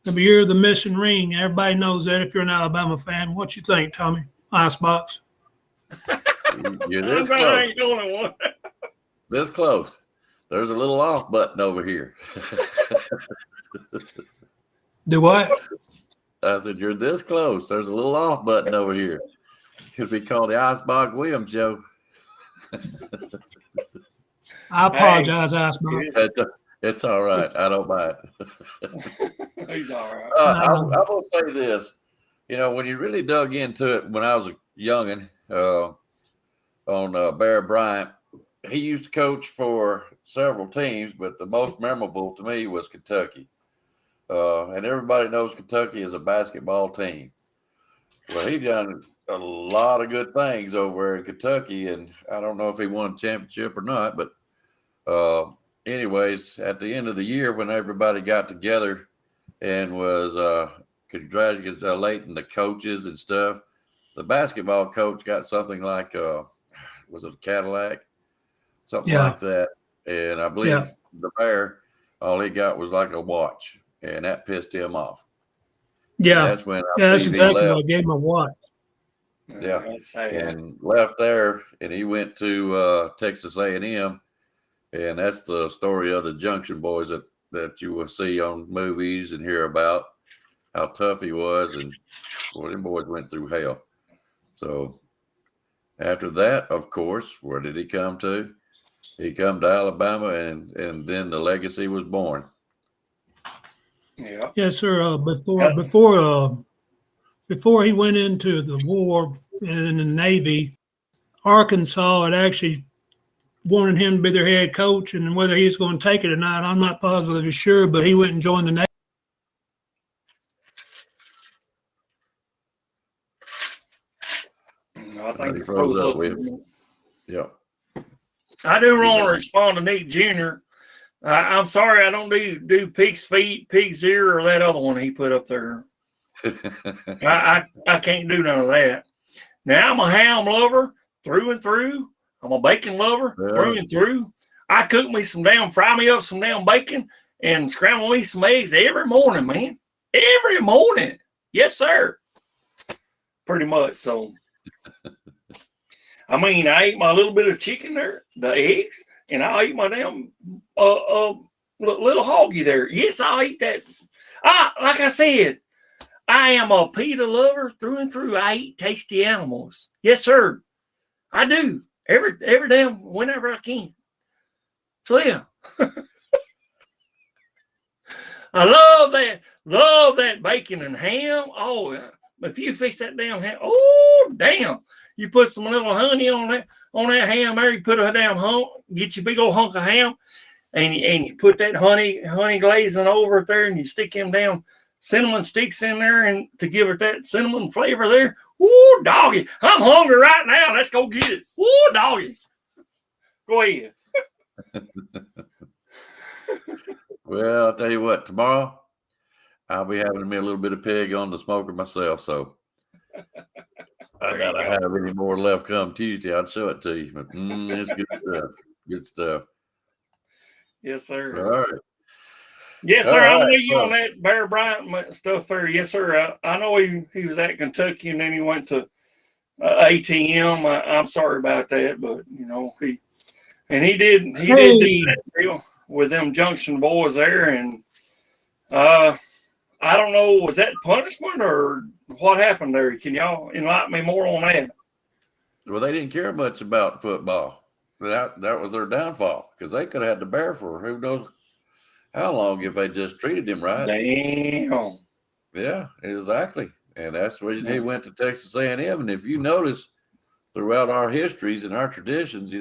S5: the year of the missing ring, everybody knows that if you're an Alabama fan. What you think, Tommy? Icebox.
S1: You're this
S3: I
S1: close.
S3: ain't the only one.
S1: This close. There's a little off button over here.
S5: Do what?
S1: I said, you're this close. There's a little off button over here. Could be called the Icebox Williams show.
S5: I apologize, Icebox.
S1: It's all right. I don't mind.
S3: He's all right.
S1: I will say this. When you really dug into it when I was a youngin' on Bear Bryant, he used to coach for several teams, but the most memorable to me was Kentucky. And everybody knows Kentucky is a basketball team. Well, he done a lot of good things over in Kentucky, and I don't know if he won a championship or not, but anyways, at the end of the year when everybody got together and was congratulating the coaches and stuff, the basketball coach got something like, was it a Cadillac? Something like that. And I believe the Bear, all he got was like a watch, and that pissed him off.
S5: Yeah.
S1: And that's when
S5: that's exactly what I gave him a watch.
S1: Yeah. And left there, and he went to Texas A&M, and that's the story of the Junction Boys that you will see on movies and hear about how tough he was, and them boys went through hell. So after that, of course, where did he come to? He come to Alabama, and then the legacy was born.
S3: Yeah.
S5: Yes, sir. Before he went into the war in the Navy, Arkansas had actually wanted him to be their head coach, and whether he was going to take it or not, I'm not positively sure, but he went and joined the Navy.
S3: I think
S1: He
S3: it
S1: froze
S3: froze
S1: up
S3: up.
S1: with Yeah.
S3: I do want to respond to Nick Jr. I'm sorry I don't do Pig's Feet, Pig's Ear, or that other one he put up there. I can't do none of that. Now I'm a ham lover through and through. I'm a bacon lover through and through. I cook me fry me up some damn bacon and scramble me some eggs every morning, man. Every morning. Yes, sir. Pretty much. So, I mean, I eat my little bit of chicken there, the eggs, and I'll eat my damn little hoggy there. Yes, I'll eat that. Like I said, I am a PETA lover through and through. I eat tasty animals. Yes, sir. I do. Every damn whenever I can. So yeah. I love that bacon and ham. Oh, if you fix that damn ham, oh Woo, damn. You put some little honey on that ham there. You put a damn hunk, get your big old hunk of ham, and you put that honey glazing over it there, and you stick them down cinnamon sticks in there and to give it that cinnamon flavor there. Woo, doggy. I'm hungry right now. Let's go get it. Woo, doggy. Go ahead.
S1: Well, I'll tell you what, tomorrow I'll be having me a little bit of pig on the smoker myself, so I gotta have any more left come Tuesday. I'll show it to you. But it's good stuff. Good stuff.
S3: Yes, sir.
S1: All right.
S3: Yes, sir.
S1: All
S3: I know
S1: right.
S3: you on that Bear Bryant stuff there. Yes, sir. I know he was at Kentucky and then he went to ATM. I'm sorry about that, but he did that deal with them Junction boys there, and I don't know, was that punishment or what happened there? Can y'all enlighten me more on that?
S1: Well, they didn't care much about football. That was their downfall, because they could have had the Bear for who knows how long if they just treated him right.
S3: Damn.
S1: Yeah, exactly. And that's where he went to Texas A&M. And if you notice throughout our histories and our traditions,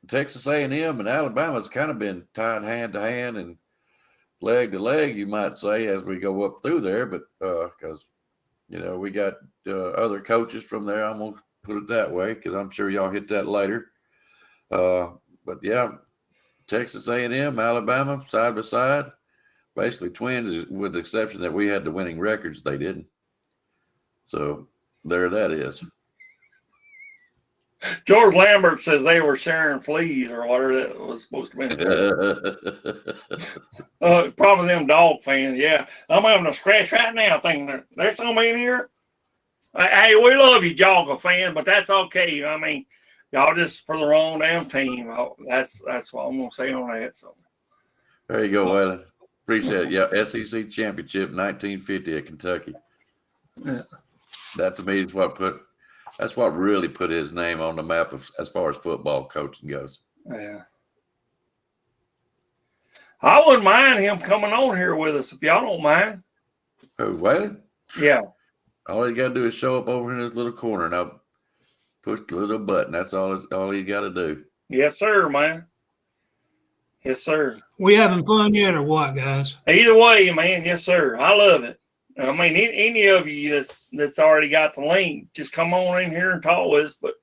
S1: Texas A&M and Alabama's kind of been tied hand to hand and leg to leg, you might say, as we go up through there. But because, we got other coaches from there, I'm going to put it that way, because I'm sure y'all hit that later. But yeah, Texas A&M, Alabama, side by side, basically twins, with the exception that we had the winning records. They didn't. So there that is. George
S3: Lambert says they were sharing fleas or whatever that was supposed to be. Probably them dog fans. Yeah, I'm having a scratch right now thinking there's somebody in here. Hey, we love you, Jogga fan, but that's okay. I mean, y'all just for the wrong damn team. That's what I'm gonna say on that. So
S1: there you go, Waylon. Appreciate it. Yeah, SEC championship 1950 at Kentucky.
S3: Yeah.
S1: That to me is that's what really put his name on the map as far as football coaching goes.
S3: Yeah. I wouldn't mind him coming on here with us if y'all don't mind.
S1: Who, Waylon?
S3: Yeah.
S1: All you got to do is show up over in this little corner and I'll push the little button. That's all you got to do.
S3: Yes, sir, man. Yes, sir.
S5: We having fun yet or what, guys?
S3: Either way, man. Yes, sir. I love it. I mean, any of you that's already got the link, just come on in here and talk with us. But,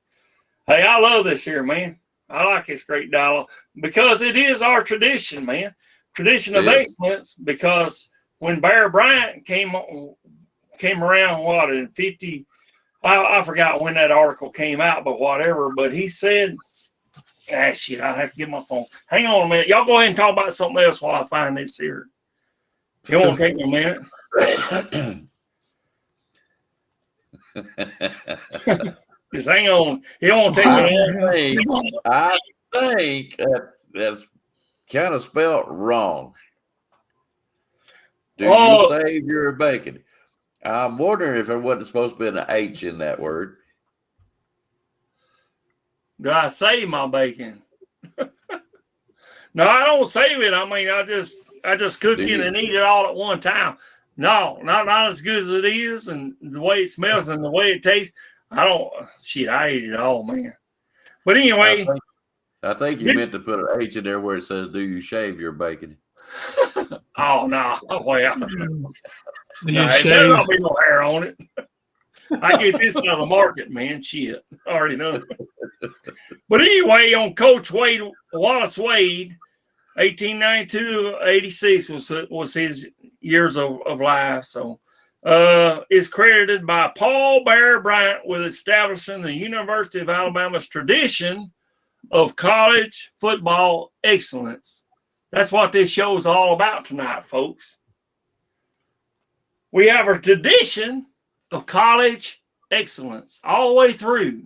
S3: hey, I love this here, man. I like this great dialogue because it is our tradition, man. Tradition of excellence, because when Bear Bryant came around, what, in 50, I forgot when that article came out, but whatever. But he said, shit, I have to get my phone. Hang on a minute. Y'all go ahead and talk about something else while I find this here. It won't take me a minute. Just hang on. It won't take me a minute.
S1: I think that's kind of spelled wrong. Do you save your bacon? I'm wondering if there wasn't supposed to be an H in that word.
S3: Do I save my bacon? No, I don't save it. I mean, I just cook it and eat it all at one time. No, not as good as it is, and the way it smells and the way it tastes. I eat it all, man. But anyway.
S1: I think you meant to put an H in there where it says, do you shave your bacon?
S3: Oh, no. Well, there's not be no hair on it. I get this out of the market, man. Shit. I already know. But anyway, on Coach Wallace Wade, 1892-86 was his years of life. So is credited by Paul Bear Bryant with establishing the University of Alabama's tradition of college football excellence. That's what this show is all about tonight, folks. We have a tradition of college excellence all the way through.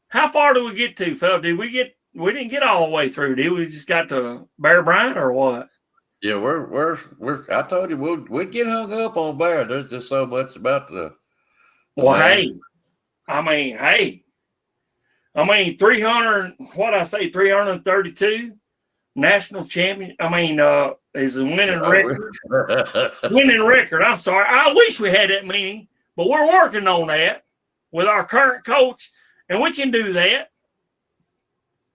S3: How far do we get to, fella? We didn't get all the way through, did we? Just got to Bear Bryant or what?
S1: Yeah, we're I told you we'd get hung up on Bear. There's just so much about the
S3: Well, hey. I mean 332 national champion. I mean, is a winning record. Winning record. I'm sorry. I wish we had that many. But we're working on that with our current coach, and we can do that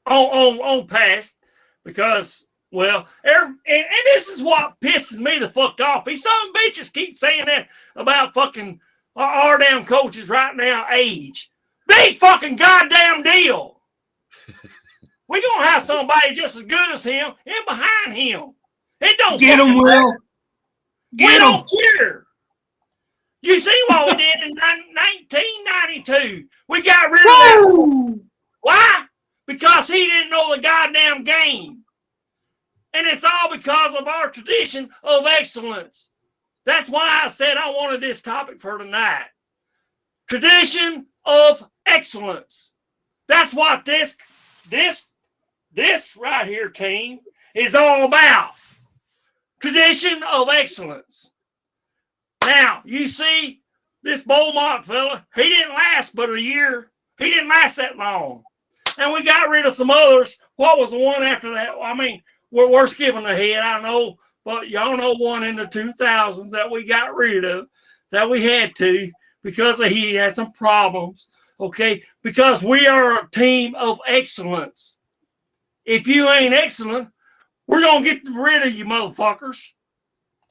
S3: on past because, well, and this is what pisses me the fuck off. These some bitches keep saying that about fucking our damn coaches right now age. Big fucking goddamn deal. We're going to have somebody just as good as him and behind him. It don't
S5: Get him, Will.
S3: We don't care. You see what we did in 1992? We got rid of that. Why? Because he didn't know the goddamn game. And it's all because of our tradition of excellence. That's why I said I wanted this topic for tonight. Tradition of excellence. That's what this right here, team, is all about. Tradition of excellence. Now, you see, this Beaumont fella, he didn't last but a year. He didn't last that long. And we got rid of some others. What was the one after that? I mean, we're skipping ahead, I know, but y'all know one in the 2000s that we got rid of, that we had to, because he had some problems, okay? Because we are a team of excellence. If you ain't excellent, we're going to get rid of you motherfuckers.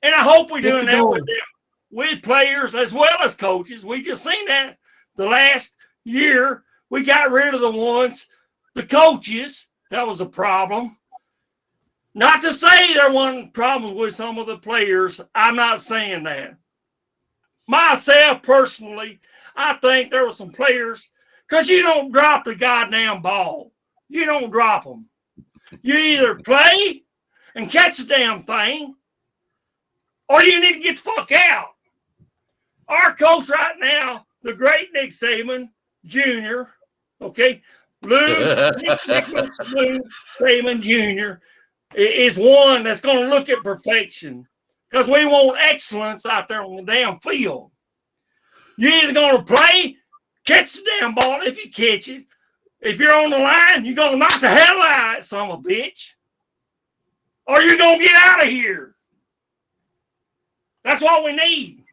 S3: And I hope we're doing that with them, with players as well as coaches. We just seen that the last year. We got rid of the coaches. That was a problem. Not to say there wasn't problems with some of the players. I'm not saying that. Myself, personally, I think there were some players, because you don't drop the goddamn ball. You don't drop them. You either play and catch the damn thing, or you need to get the fuck out. Our coach right now, the great Nick Saban Jr., okay, Nicholas Blue Saban Jr., is one that's going to look at perfection, because we want excellence out there on the damn field. You're either going to play, catch the damn ball if you catch it. If you're on the line, you're going to knock the hell out of it, son of a bitch. Or you're going to get out of here. That's what we need.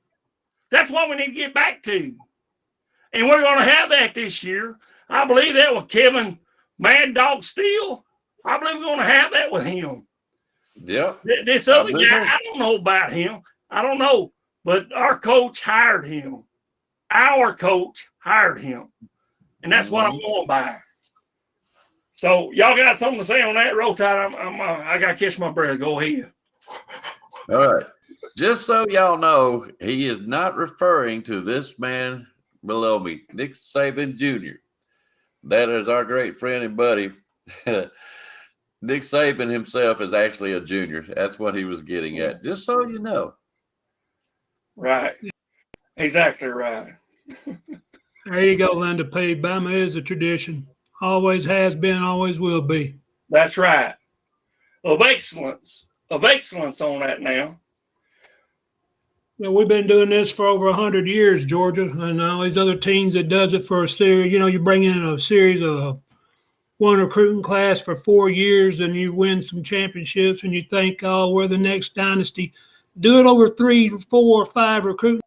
S3: That's what we need to get back to. And we're going to have that this year. I believe that with Kevin Mad Dog Steele. I believe we're going to have that with him.
S1: Yeah.
S3: This other guy, I don't know about him. I don't know. But our coach hired him. Our coach hired him. And that's what I'm going by. So y'all got something to say on that? Roll Tide. I got to catch my breath. Go ahead.
S1: All right. Just so y'all know, he is not referring to this man below me, Nick Saban Jr. That is our great friend and buddy. Nick Saban himself is actually a junior. That's what he was getting at. Just so you know.
S3: Right. Exactly right.
S5: There you go, Linda P. BAMA is a tradition. Always has been, always will be.
S3: That's right. Of excellence on that now.
S5: Yeah, we've been doing this for over 100 years, Georgia, and all these other teams that does it for a series. You know, you bring in a series of one recruiting class for 4 years and you win some championships and you think, oh, we're the next dynasty. Do it over 3, 4, 5 recruiting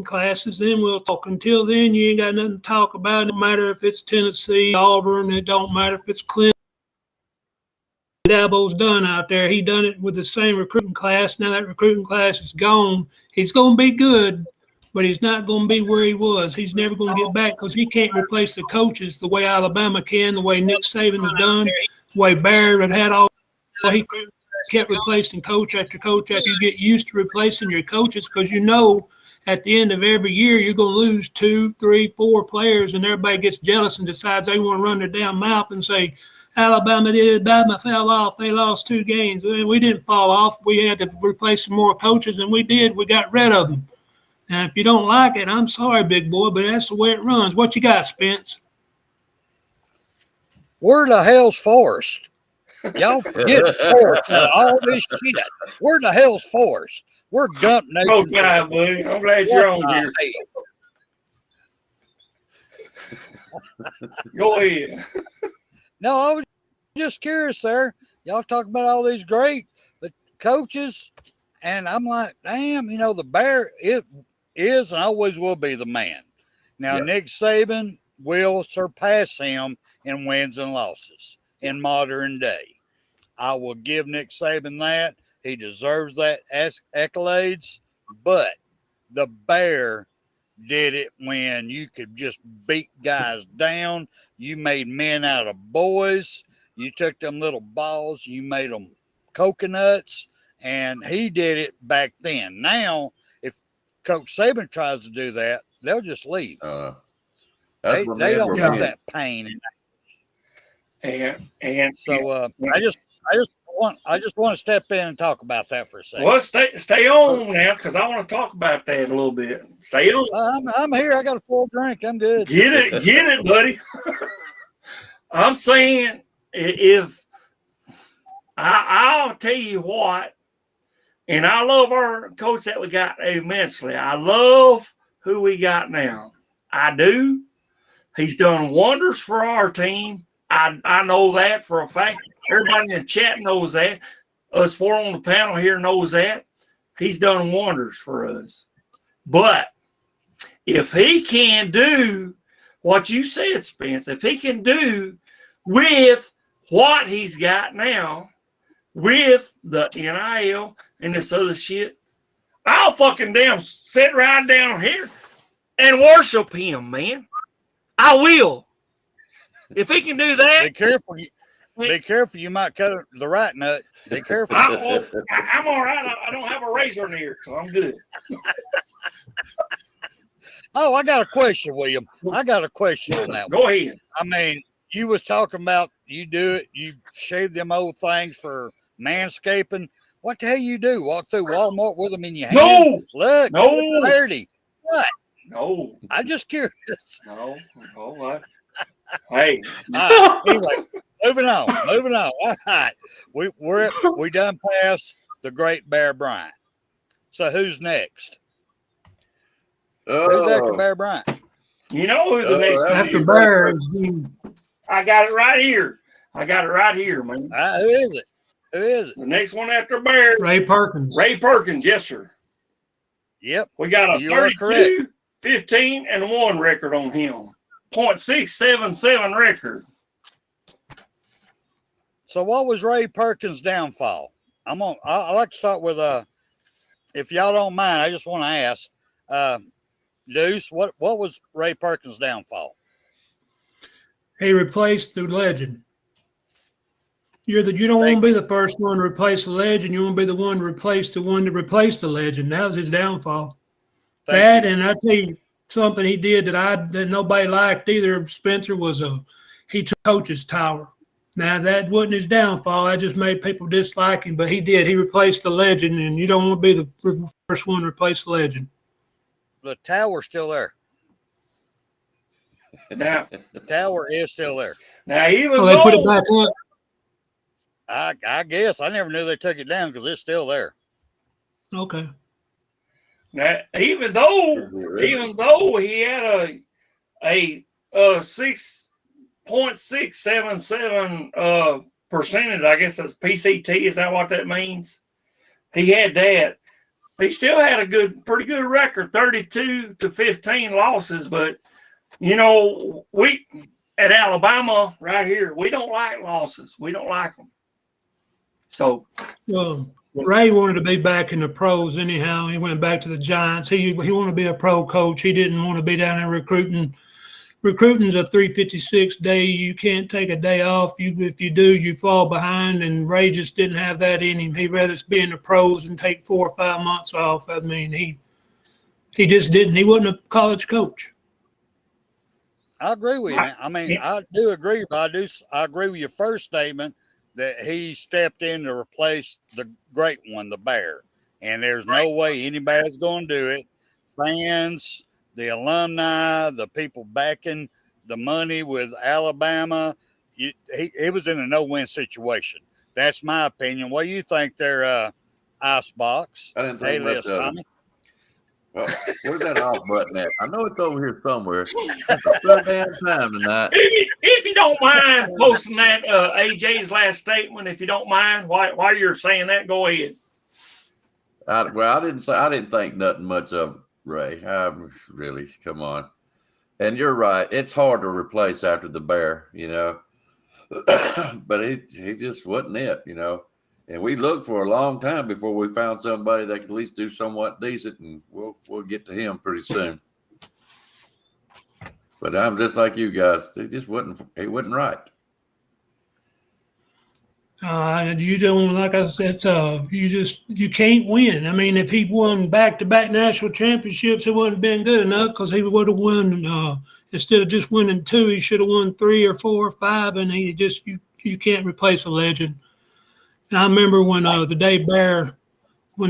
S5: classes, then we'll talk. Until then, you ain't got nothing to talk about. It don't matter if it's Tennessee, Auburn. It don't matter if it's Clemson. Dabo's done out there. He done it with the same recruiting class. Now that recruiting class is gone. He's going to be good, but he's not going to be where he was. He's never going to get back because he can't replace the coaches the way Alabama can, the way Nick Saban has done, the way Barrett had all. He kept replacing coach after coach after you get used to replacing your coaches, because you know at the end of every year you're going to lose 2, 3, 4 players, and everybody gets jealous and decides they want to run their damn mouth and say, Alabama did, Bama fell off. They lost 2 games. We didn't fall off. We had to replace some more coaches, and we did. We got rid of them. Now, if you don't like it, I'm sorry, big boy, but that's the way it runs. What you got, Spence?
S6: Where the hell's Forrest? Y'all forget Forrest and all this shit. Where the hell's Forrest? We're Gump Nation.
S3: Oh, God, buddy. I'm glad you're on here. Go ahead.
S6: No, I was just curious there. Y'all talk about all these great coaches, and I'm like, damn, you know, the Bear, if is and always will be the man. Now,
S1: Yeah.
S6: Nick Saban will surpass him in wins and losses in modern day. I will give Nick Saban that. He deserves that accolades, but the Bear did it when you could just beat guys down. You made men out of boys. You took them little balls, you made them coconuts, and he did it back then. Now, if Coach Saban tries to do that, they'll just leave.
S1: That's
S6: They
S1: when
S6: don't
S1: were
S6: want
S1: being-
S6: that pain.
S3: And
S6: So I just want to step in and talk about that for a second.
S3: well, stay on now, because I want to talk about that a little bit. Stay on.
S6: I'm here. I got a full drink. I'm good.
S3: Get it, buddy. I'm saying, if I'll tell you what, and I love our coach that we got immensely. I love who we got now. I do. He's done wonders for our team. I know that for a fact. Everybody in the chat knows that. Us four on the panel here knows that. He's done wonders for us. But if he can do what you said, Spence, if he can do with what he's got now, with the NIL and this other shit, I'll fucking damn sit right down here and worship him, man. I will. If he can do that.
S6: Be careful. Be careful. You might cut the right nut. Be careful.
S3: I'm all right. I don't have a razor near, so I'm good.
S6: Oh, I got a question, William. I got a question on that one.
S3: Go ahead.
S6: I mean, you was talking about you do it. You shave them old things for manscaping. What the hell you do? Walk through Walmart with them in your hand?
S3: No.
S6: Look.
S3: No.
S6: Dirty. What?
S3: No.
S6: I'm just curious.
S3: No. What? Hey.
S6: Anyway, moving on. All right. We done past the great Bear Bryant. So who's next? Who's after Bear Bryant?
S3: You know who the next
S5: After Bear is
S3: I got it right here. Man.
S6: Who is it?
S3: The next one after Bear,
S5: Ray Perkins.
S3: Ray Perkins. Yes, sir.
S6: Yep.
S3: We got a
S6: You are
S3: 32, 15, and 1 record on him. 0.677 record.
S6: So what was Ray Perkins' downfall? I like to start with if y'all don't mind, I just want to ask, Deuce, what was Ray Perkins' downfall?
S5: He replaced the legend. You don't want to be the first one to replace the legend. You want to be the one to replace the one to replace the legend. That was his downfall.
S6: Thank you.
S5: And I tell you something he did that nobody liked either. Spencer was he took coach's tower. Now that wasn't his downfall. That just made people dislike him. But he did. He replaced the legend, and you don't want to be the first one to replace the legend.
S6: The tower's still there.
S3: Now,
S6: The tower is still there.
S3: even
S5: So they
S3: though
S5: put it back up.
S6: I guess I never knew they took it down because it's still there.
S5: Okay.
S3: now, even though he had a 6.677 percentage, I guess that's PCT. Is that what that means? He had that. He still had a pretty good record, 32 to 15 losses. But we at Alabama right here, we don't like losses. We don't like them. So,
S5: Well, Ray wanted to be back in the pros anyhow. He went back to the Giants. He wanted to be a pro coach. He didn't want to be down there recruiting. Recruiting's a 356 day. You can't take a day off. If you do, you fall behind. And Ray just didn't have that in him. He'd rather be in the pros and take 4 or 5 months off. I mean, he just didn't. He wasn't a college coach.
S6: I agree with you, man. I mean, I do agree, but I agree with your first statement that he stepped in to replace the great one, the Bear. And there's no way anybody's going to do it. Fans, the alumni, the people backing the money with Alabama, he was in a no-win situation. That's my opinion. What do you think there, Icebox?
S1: I didn't think much of it.
S6: Tommy?
S1: Well, where's that off button at? I know it's over here somewhere. It's the damn time tonight.
S3: if you don't mind posting that AJ's last statement, if you don't mind, while you're saying that, go ahead.
S1: I didn't think nothing much of Ray. Really, come on. And you're right. It's hard to replace after the Bear, but he just wasn't it, And we looked for a long time before we found somebody that could at least do somewhat decent, and we'll get to him pretty soon. But I'm just like you guys. He wasn't right.
S5: You don't, like I said, you can't win. I mean, if he won back-to-back national championships, it wouldn't have been good enough because he would have won, instead of just winning 2, he should have won 3 or 4 or 5, and you can't replace a legend. And I remember when when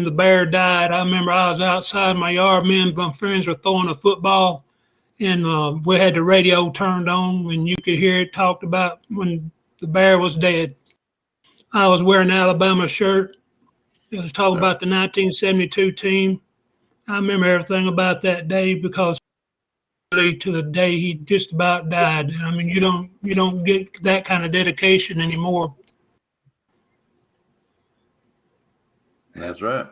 S5: the Bear died, I remember I was outside my yard, me and my friends were throwing a football, and we had the radio turned on, and you could hear it talked about when the Bear was dead. I was wearing an Alabama shirt. It was talking about the 1972 team. I remember everything about that day because to the day he just about died. I mean, you don't get that kind of dedication anymore.
S1: That's right.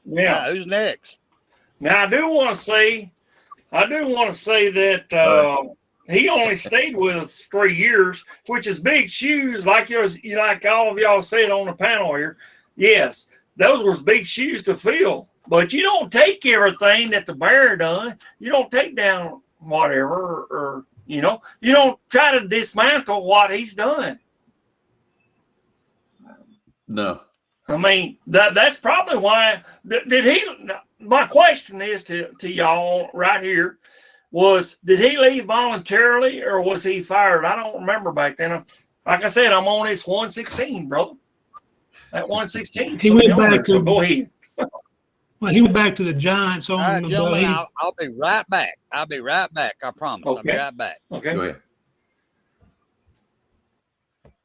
S3: Yeah.
S6: Who's next?
S3: Now I do want to say that he only stayed with us 3 years, which is big shoes, like all of y'all said on the panel here. Yes, those was big shoes to fill. But you don't take everything that the Bear done. You don't take down whatever, or you don't try to dismantle what he's done.
S1: No.
S3: I mean, that's probably why. Did he? My question is to y'all right here was: did he leave voluntarily or was he fired? I don't remember back then. Like I said, I'm on this 116, bro. At 116,
S5: he went back to.
S3: So go ahead.
S5: Well, he went back to the Giants.
S6: All right, gentlemen, I'll be right back. I promise.
S3: Okay.
S6: I'll be right back.
S3: Okay.
S1: Go ahead.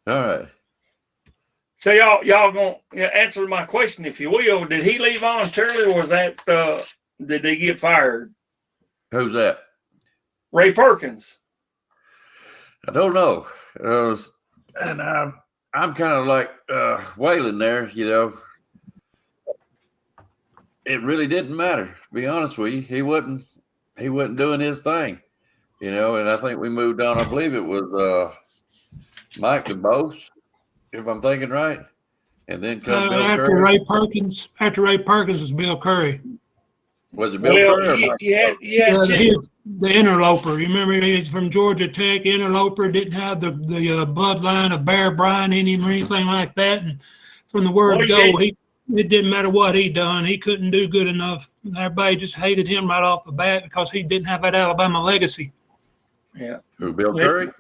S1: All right.
S3: So y'all gonna answer my question, if you will. Did he leave voluntarily, or was that did they get fired?
S1: Who's that?
S3: Ray Perkins.
S1: I don't know. And I'm kind of like Waylon there, It really didn't matter, to be honest with you. He wasn't doing his thing, And I think we moved on. I believe it was Mike DeBose, if I'm thinking right. And then come Bill
S5: after
S1: Curry.
S5: Ray Perkins was Bill Curry.
S1: Was it Bill Curry? Or Mike
S5: the interloper. You remember he's from Georgia Tech. Interloper didn't have the bloodline of Bear Bryant in him or anything like that. And from the word go, it didn't matter what he done. He couldn't do good enough. And everybody just hated him right off the bat because he didn't have that Alabama legacy.
S3: Yeah.
S1: Who, Bill Curry?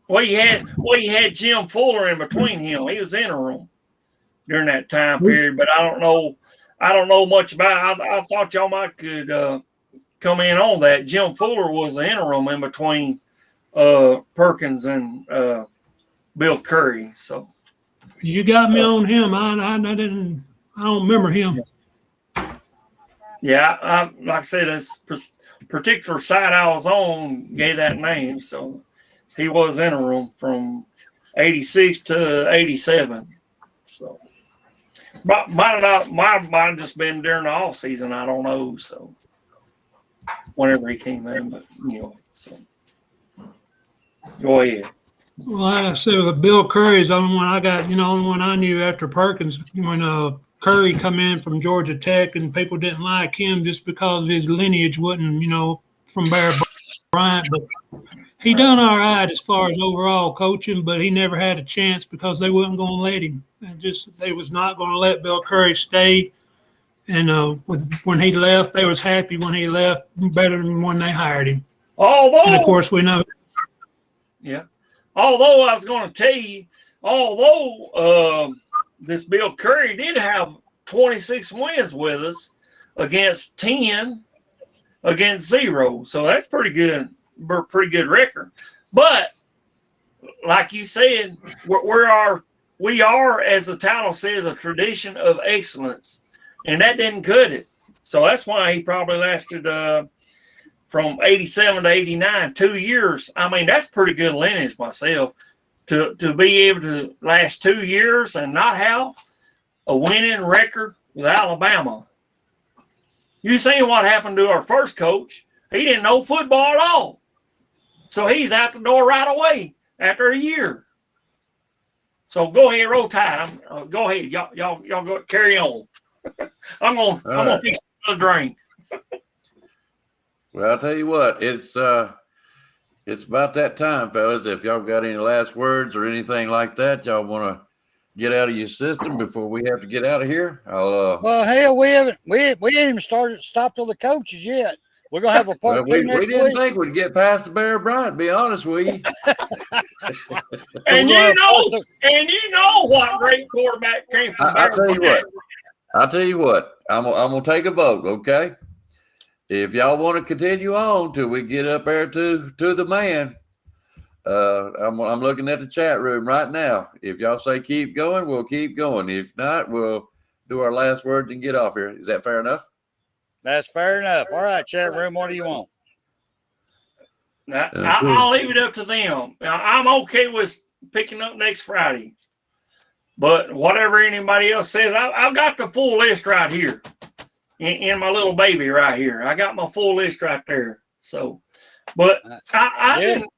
S3: Well, you had Jim Fuller in between him. He was interim during that time period, but I don't know much about it. I thought y'all might could come in on that. Jim Fuller was the interim in between Perkins and Bill Curry. So
S5: you got me on him. I don't remember him.
S3: Yeah, like I said, this particular site I was on gave that name. So he was interim from 86 to 87. So might have just been during the off season. I don't know. So whenever he came in, but so go ahead.
S5: Well, like I said, with Bill Curry's the only one I got. The only one I knew after Perkins when Curry come in from Georgia Tech, and people didn't like him just because of his lineage wasn't, from Bear Bryant. But he done all right as far as overall coaching, but he never had a chance because they wasn't going to let him. They was not going to let Bill Curry stay. And when he left, they was happy when he left, better than when they hired him. And of course, we know.
S3: Yeah. Although I was going to tell you, this Bill Curry did have 26 wins with us against 10 against 0. So that's pretty good record. But like you said, we are, as the title says, a tradition of excellence. And that didn't cut it. So that's why he probably lasted from 87 to 89, 2 years. I mean, that's pretty good lineage myself. To be able to last 2 years and not have a winning record with Alabama. You seen what happened to our first coach. He didn't know football at all. So he's out the door right away after a year. So go ahead, roll tide. Go ahead. Y'all go carry on. I'm gonna fix a drink.
S1: Well, I'll tell you what, it's about that time, fellas. If y'all got any last words or anything like that, y'all want to get out of your system before we have to get out of here,
S6: Well, hell, we ain't even stopped till the coaches yet. We're gonna have a part two next
S1: we didn't
S6: week.
S1: think we'd get past the Bear Bryant, be honest with you.
S3: And you know what great quarterback came from Bear Bryant.
S1: I'll tell you what. I'm gonna take a vote, okay? If y'all want to continue on till we get up there to the man, I'm looking at the chat room right now. If y'all say keep going, we'll keep going. If not, we'll do our last words and get off here. Is that fair enough?
S6: That's fair enough. All right, chat room, what do you want?
S3: Now, I'll leave it up to them. Now, I'm okay with picking up next Friday. But whatever anybody else says, I've got the full list right here in my little baby right here. I got my full list right there. So, but I didn't.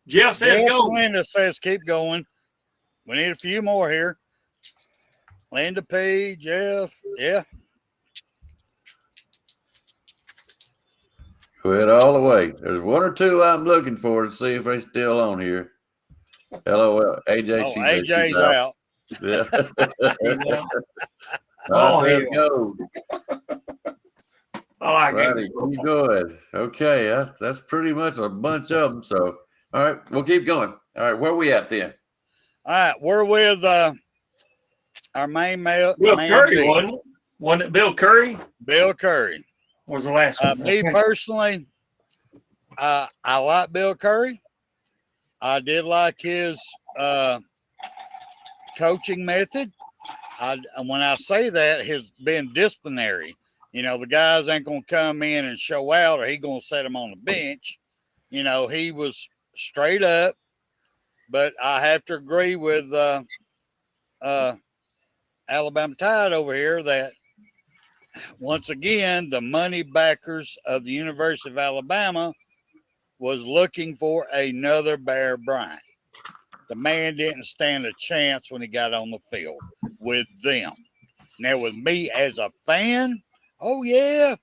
S3: Jeff says go.
S6: Linda says keep going. We need a few more here. Linda P, Jeff, yeah.
S1: Quit all the way. There's one or two I'm looking for to see if they're still on here. LOL. AJ,
S6: AJ's out.
S1: Yeah.
S3: Let's
S1: go.
S3: I like
S1: Righty,
S3: it.
S1: keep going. Okay, that's pretty much a bunch of them. So, all right, we'll keep going. All right, where we at then?
S6: All right, we're with our main male.
S3: Bill Curry, wasn't it? Wasn't it Bill Curry?
S6: Bill Curry
S3: Was the last one.
S6: Me personally, I like Bill Curry. I did like his coaching method. When I say that, his being disciplinary. You know, the guys ain't going to come in and show out or he going to set them on the bench. You know, he was straight up. But I have to agree with Alabama Tide over here that once again, the money backers of the University of Alabama was looking for another Bear Bryant. The man didn't stand a chance when he got on the field with them. Now, with me as a fan, oh, yeah,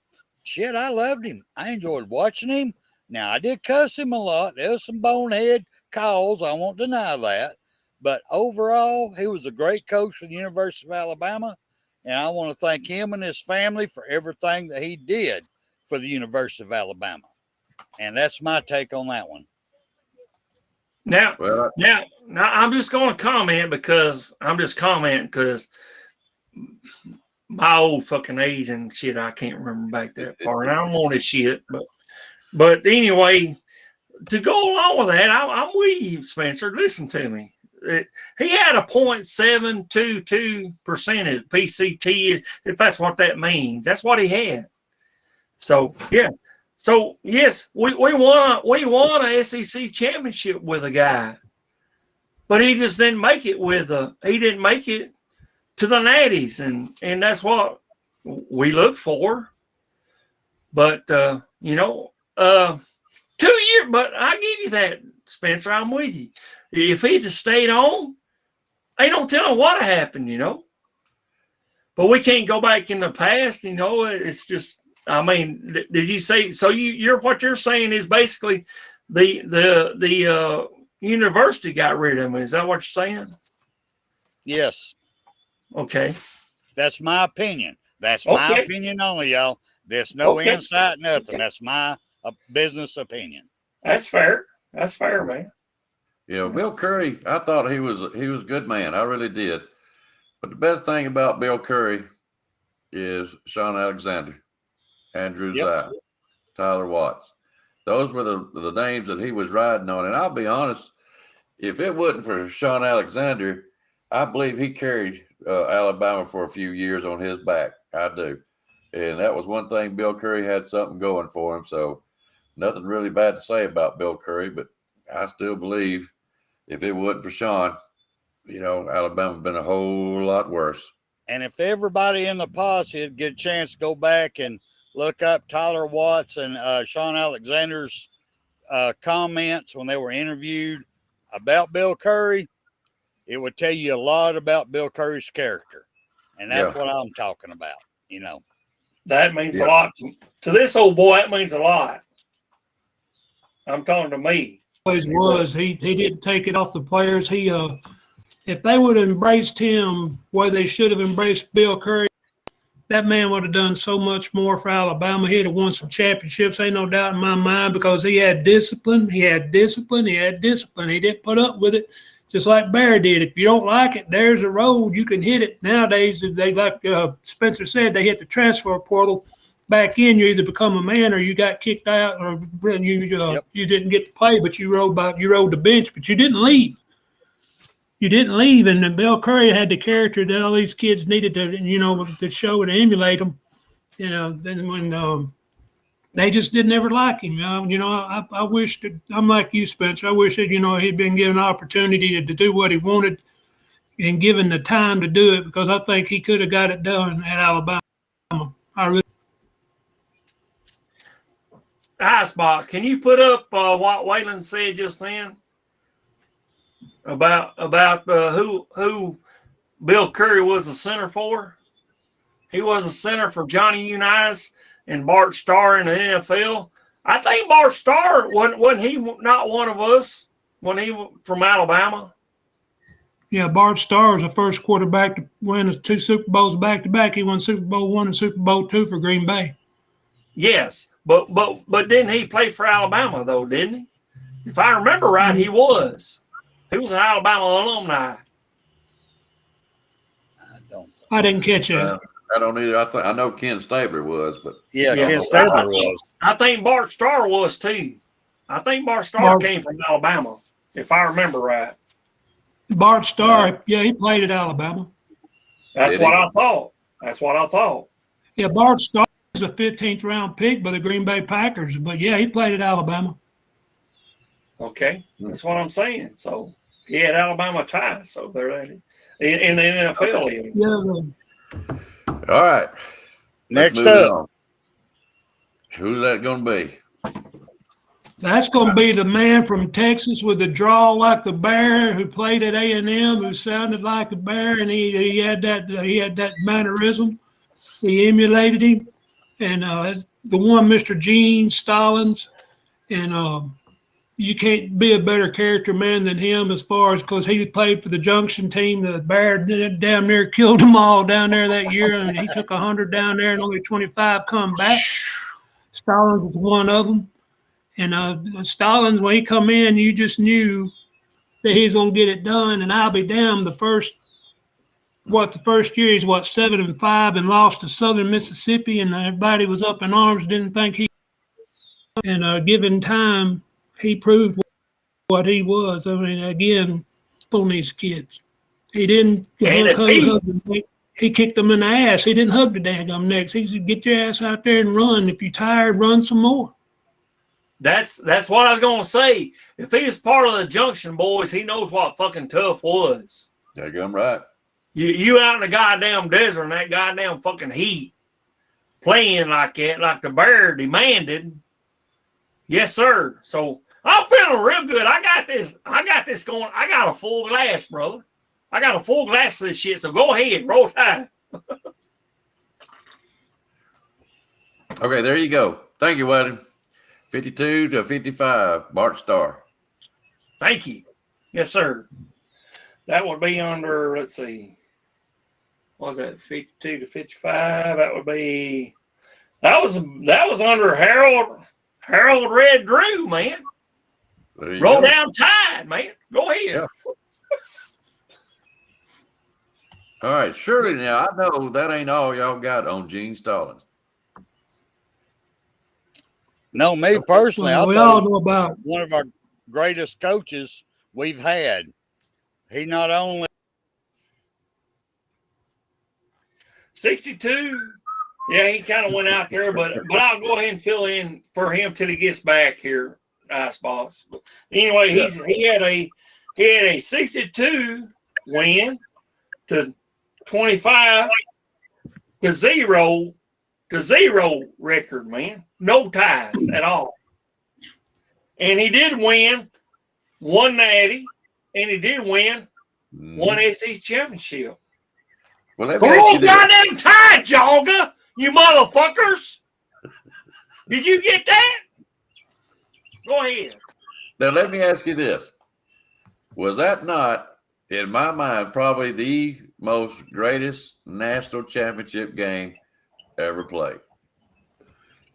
S6: shit, I loved him. I enjoyed watching him. Now, I did cuss him a lot. There was some bonehead calls. I won't deny that. But overall, he was a great coach for the University of Alabama. And I want to thank him and his family for everything that he did for the University of Alabama. And that's my take on that one.
S3: Now, I'm just going to comment because my old fucking age and shit, I can't remember back that far. And I don't want this shit. But anyway, to go along with that, I'm with you, Spencer. Listen to me. He had a 0.722% of PCT, if that's what that means. That's what he had. So, yeah. So, yes, we won a SEC championship with a guy. But he just didn't make it he didn't make it to the Natties, and that's what we look for. But, 2 years, but I give you that, Spencer. I'm with you. If he just stayed on, ain't no telling what happened, But we can't go back in the past, It's just, I mean, did you say so? What you're saying is basically the university got rid of him. Is that what you're saying?
S6: Yes.
S3: Okay.
S6: That's my opinion. That's my opinion only, y'all. There's no insight, nothing. That's my business opinion.
S3: That's fair. That's fair, man.
S1: Bill Curry, I thought he was a good man. I really did. But the best thing about Bill Curry is Sean Alexander, Andrew Zai, Tyler Watts. Those were the names that he was riding on. And I'll be honest, if it wasn't for Sean Alexander, I believe he carried Alabama for a few years on his back. I do. And that was one thing. Bill Curry had something going for him. So nothing really bad to say about Bill Curry, but I still believe if it wasn't for Sean, Alabama would have been a whole lot worse.
S6: And if everybody in the posse would get a chance to go back and look up Tyler Watts and Sean Alexander's comments when they were interviewed about Bill Curry, it would tell you a lot about Bill Curry's character. And that's what I'm talking about, you know.
S3: That means a lot to this old boy. That means a lot. I'm talking to me.
S5: He didn't take it off the players. If they would have embraced him where they should have embraced Bill Curry, that man would have done so much more for Alabama. He'd have won some championships, ain't no doubt in my mind, because he had discipline. He didn't put up with it, just like Bear did. If you don't like it, there's a road. You can hit it. Nowadays, if they, like Spencer said, they hit the transfer portal. Back in, you either become a man or you got kicked out, or you didn't get to play, but you rode the bench, but you didn't leave. And then Bill Curry had the character that all these kids needed to show and emulate them. Then when they just didn't ever like him. I wish that I'm like you, Spencer. I wish that he'd been given an opportunity to do what he wanted and given the time to do it, because I think he could have got it done at Alabama. I really.
S3: Icebox, can you put up what Waylon said just then about who Bill Curry was a center for? He was a center for Johnny Unitas and Bart Starr in the NFL. I think Bart Starr wasn't he not one of us when he was from Alabama?
S5: Yeah, Bart Starr was the first quarterback to win 2 Super Bowls back to back. He won Super Bowl I and Super Bowl II for Green Bay.
S3: Yes. But didn't he play for Alabama, though, didn't he? If I remember right, he was. He was an Alabama alumni.
S5: I didn't catch it.
S1: I don't either. I know Ken Stabler was, but
S6: Ken Stabler was.
S3: I think Bart Starr was too. I think Bart Starr came from Alabama, if I remember right.
S5: Bart Starr, he played at Alabama.
S3: That's what I thought.
S5: Yeah, Bart Starr was a 15th round pick by the Green Bay Packers, but he played at Alabama.
S3: Okay, that's what I'm saying. So he had Alabama ties, so they're in the NFL. Even, so.
S1: All right.
S6: Next up,
S1: who's that going to be?
S5: That's going to be the man from Texas with the draw like the bear, who played at A&M, who sounded like a bear, and he had that mannerism. He emulated him, and the one, Mr. Gene Stallings, and you can't be a better character man than him, as far as, because he played for the Junction team. The Bear damn near killed them all down there that year, and he took 100 down there and only 25 come back. Stallings was one of them. And Stallings, when he come in, you just knew that he's going to get it done. And I'll be damned, the first year he's 7-5 and lost to Southern Mississippi, and everybody was up in arms, didn't think he. And given time, he proved what he was. I mean, again, on these kids, he didn't hug them. He kicked them in the ass. He didn't hug the daggum necks. He said, "Get your ass out there and run. If you're tired, run some more."
S3: That's what I was gonna say. If he's part of the Junction boys, he knows what fucking tough was.
S1: Daggum right.
S3: You out in the goddamn desert in that goddamn fucking heat, playing like that, like the Bear demanded. Yes, sir. So I'm feeling real good. I got this going. I got a full glass, brother. I got a full glass of this shit. So go ahead, roll tide.
S1: Okay, there you go. Thank you, Waylon. 52-55, Bart Starr.
S3: Thank you. Yes, sir. That would be under, let's see, what was that, 52-55? That would be, that was under Harold Red Drew, man. Roll down Tide, man. Go ahead.
S1: Yeah. All right, surely now, I know that ain't all y'all got on Gene Stallings.
S6: No, me personally,
S5: we all know about
S6: one of our greatest coaches we've had. He not only
S3: 62. Yeah, he kind of went out there, but I'll go ahead and fill in for him till he gets back here, Icebox. But anyway, he had a 62 win to 25 to zero record, man. No ties at all. And he did win one natty, and he did win one SEC championship.
S1: Well, let me
S3: Go
S1: ask you
S3: on,
S1: this.
S3: goddamn tide, Jogga, you motherfuckers. Did you get that? Go ahead.
S1: Now, let me ask you this. Was that not, in my mind, probably the most greatest national championship game ever played?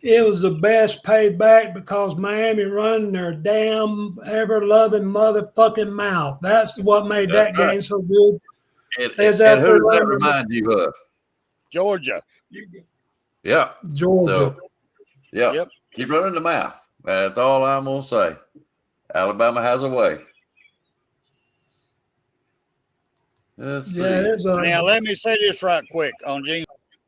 S5: It was the best payback because Miami run their damn ever-loving motherfucking mouth. That's what made that game so good.
S1: And
S5: They was
S1: who
S5: out there
S1: does that
S5: running
S1: remind you of?
S6: Georgia.
S1: Yeah.
S5: Georgia.
S1: So, yeah.
S6: Yep.
S1: Keep running the mouth. That's all I'm going to say. Alabama has a way. Let's see.
S5: Yeah, it's
S6: Now, let me say this right quick. On Gene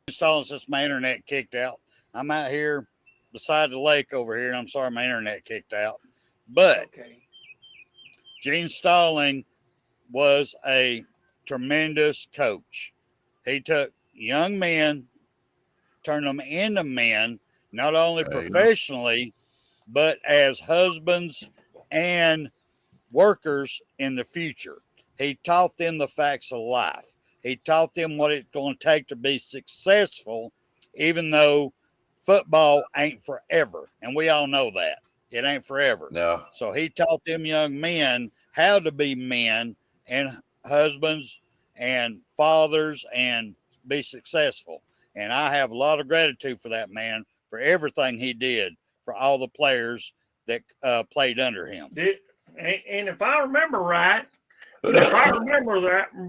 S6: Stallings, since my internet kicked out, I'm out here beside the lake over here, and I'm sorry my internet kicked out. But
S3: Okay.
S6: Gene Stalling was a tremendous coach. He took young men, turned them into men, not only professionally, but as husbands and workers in the future. He taught them the facts of life. He taught them what it's going to take to be successful, even though football ain't forever. And we all know that. It ain't forever.
S1: No.
S6: So he taught them young men how to be men and husbands and fathers and be successful. And I have a lot of gratitude for that man, for everything he did, for all the players that played under him.
S3: And if I remember right,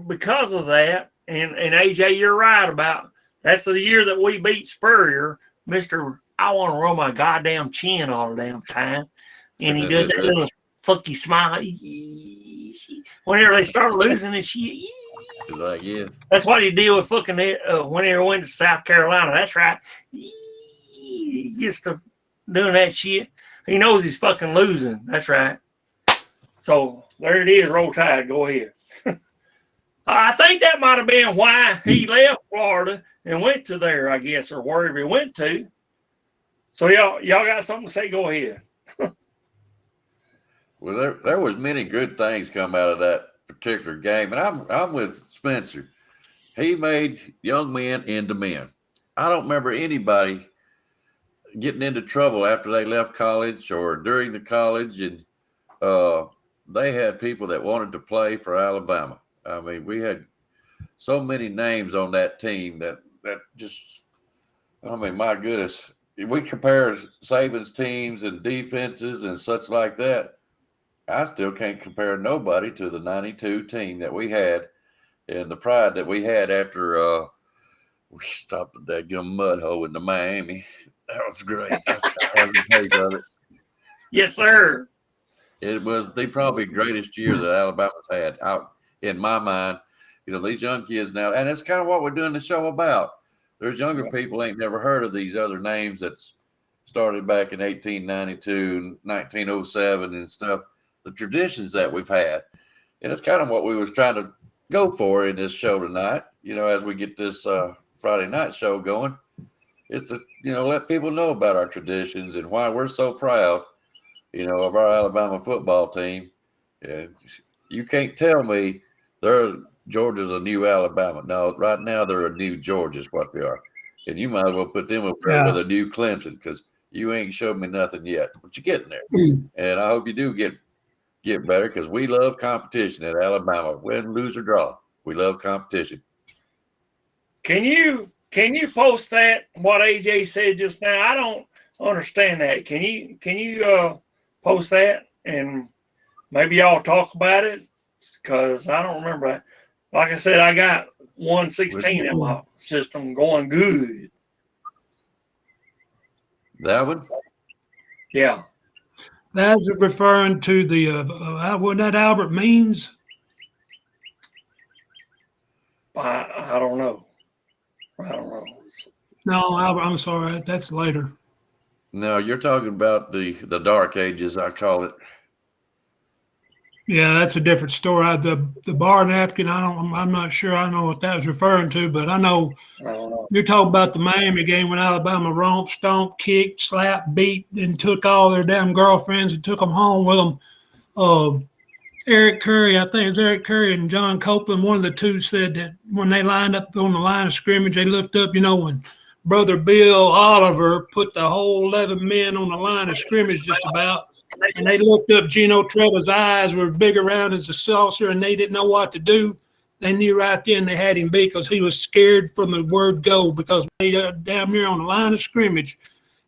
S3: because of that, and AJ, you're right about that's the year that we beat Spurrier, Mr. I want to roll my goddamn chin all the damn time. And he does that little fucky smile. Whenever they start losing and shit.
S1: Like, yeah.
S3: That's what he did with fucking whenever he went to South Carolina. That's right. He gets to doing that shit. He knows he's fucking losing. That's right. So there it is. Roll Tide. Go ahead. I think that might have been why he left Florida and went to there, I guess, or wherever he went to. So y'all got something to say? Go ahead.
S1: Well, there was many good things come out of that particular game, and I'm with Spencer. He made young men into men. I don't remember anybody getting into trouble after they left college or during the college, and they had people that wanted to play for Alabama. I mean, we had so many names on that team that just, I mean, my goodness. If we compare Saban's teams and defenses and such like that, I still can't compare nobody to the 92 team that we had and the pride that we had after we stopped the daggum mud hole in the Miami. That was great. I have a page of it.
S3: Yes, sir.
S1: It was the probably greatest year that Alabama's had out in my mind. You know, these young kids now, and it's kind of what we're doing the show about. There's younger people ain't never heard of these other names that's started back in 1892, 1907 and stuff. The traditions that we've had. And it's kind of what we was trying to go for in this show tonight, you know, as we get this Friday night show going, is to, you know, let people know about our traditions and why we're so proud, you know, of our Alabama football team. And you can't tell me Georgia's a new Alabama. No, right now they're a new Georgia is what they are. And you might as well put them up there with a new Clemson because you ain't showed me nothing yet. But you're getting there. And I hope you do get better because we love competition at Alabama. Win, lose, or draw. We love competition.
S3: Can you post that, what AJ said just now? I don't understand that. Can you post that and maybe y'all talk about it? Because I don't remember that. Like I said, I got 116 in my system going good.
S1: That one?
S3: Yeah.
S5: That's referring to the, wasn't that Albert Means?
S3: I don't know.
S5: No, Albert, I'm sorry. That's later.
S1: No, you're talking about the dark ages, I call it.
S5: Yeah, that's a different story. The bar napkin, I'm not sure I know what that was referring to, but I know you're talking about the Miami game when Alabama romped, stomped, kicked, slapped, beat, and took all their damn girlfriends and took them home with them. Eric Curry, I think it was Eric Curry and John Copeland, one of the two said that when they lined up on the line of scrimmage, they looked up, when Brother Bill Oliver put the whole 11 men on the line of scrimmage just about, and they looked up, Gino Trevor's eyes were big around as a saucer, and they didn't know what to do. They knew right then they had him beat because he was scared from the word go, because they damn near on the line of scrimmage,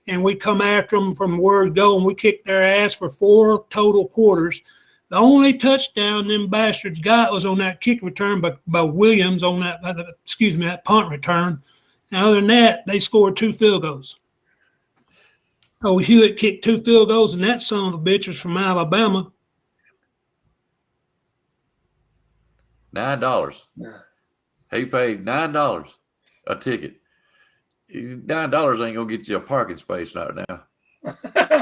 S5: and we come after them from the word go, and we kicked their ass for 4 total quarters. The only touchdown them bastards got was on that kick return by Williams on that punt return. And other than that, they scored 2 field goals. Oh, Hewitt kicked 2 field goals, and that son of a bitch was from Alabama.
S1: $9. He paid $9 a ticket. $9 ain't gonna get you a parking space right now.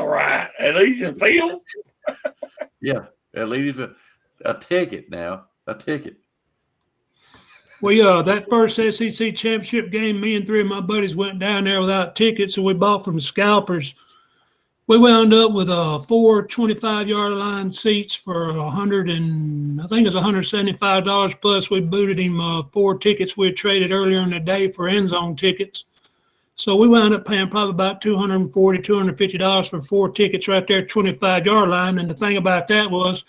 S3: Right. At least in field.
S1: Yeah. At least a ticket now. A ticket.
S5: Well, yeah, that first SEC championship game, me and 3 of my buddies went down there without tickets, so we bought from scalpers. We wound up with 4 25-yard line seats for $175 plus. We booted him 4 tickets we had traded earlier in the day for end zone tickets. So we wound up paying probably about $240, $250 for 4 tickets right there at 25-yard line. And the thing about that was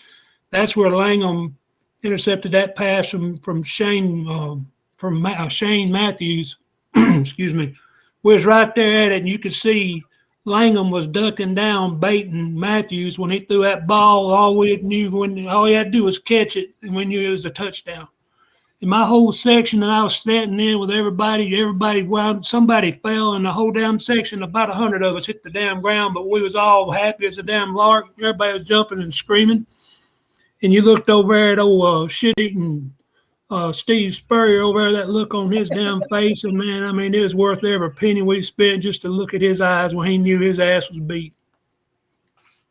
S5: that's where Langham intercepted that pass from Shane Matthews. Excuse me. We was right there at it, and you could see Langham was ducking down, baiting Matthews when he threw that ball. All he had to do was catch it, and we knew it was a touchdown. In my whole section that I was standing in with everybody wound, somebody fell in the whole damn section. About 100 of us hit the damn ground, but we was all happy as a damn lark. Everybody was jumping and screaming. And you looked over there at old shit-eating Steve Spurrier over there, that look on his damn face. And, man, I mean, it was worth every penny we spent just to look at his eyes when he knew his ass was beat.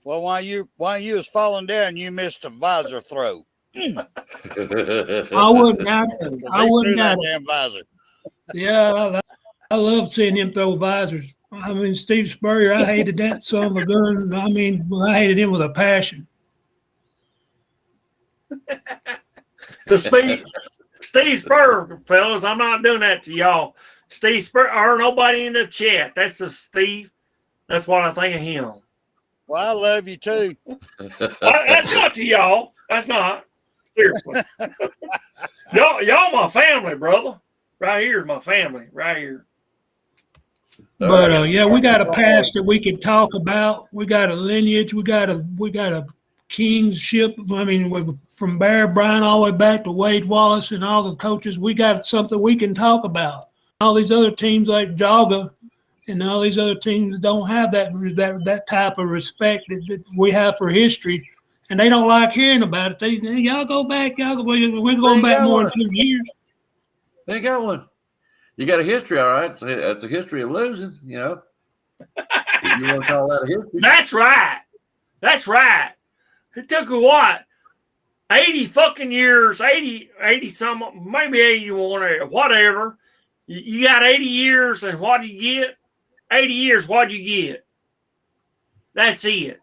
S6: Well, while you was falling down, you missed a visor throw.
S5: I wouldn't doubt it. I wouldn't doubt it.
S6: Damn visor.
S5: Yeah, I love seeing him throw visors. I mean, Steve Spurrier, I hated that son of a gun. I mean, I hated him with a passion.
S3: Steve Spurrier, fellas, I'm not doing that to y'all. Steve Spurrier, or nobody in the chat. That's just Steve. That's what I think of him.
S6: Well, I love you too.
S3: That's not to y'all. That's not. Seriously. y'all my family, brother. Right here is my family. Right here.
S5: But yeah, we got a past that we can talk about. We got a lineage. We got a kingship. I mean, from Bear Bryant all the way back to Wade Wallace and all the coaches. We got something we can talk about. All these other teams like Jaga and all these other teams don't have that type of respect that we have for history. And they don't like hearing about it. Y'all go back. We're going back more than 2 years.
S1: They got one. You got a history, all right. That's a history of losing, you know. If you want to call that a history.
S3: That's right. That's right. It took what? 80 fucking years, 80 some, maybe 81 or whatever. You got 80 years, and what do you get? 80 years, what do you get? That's it.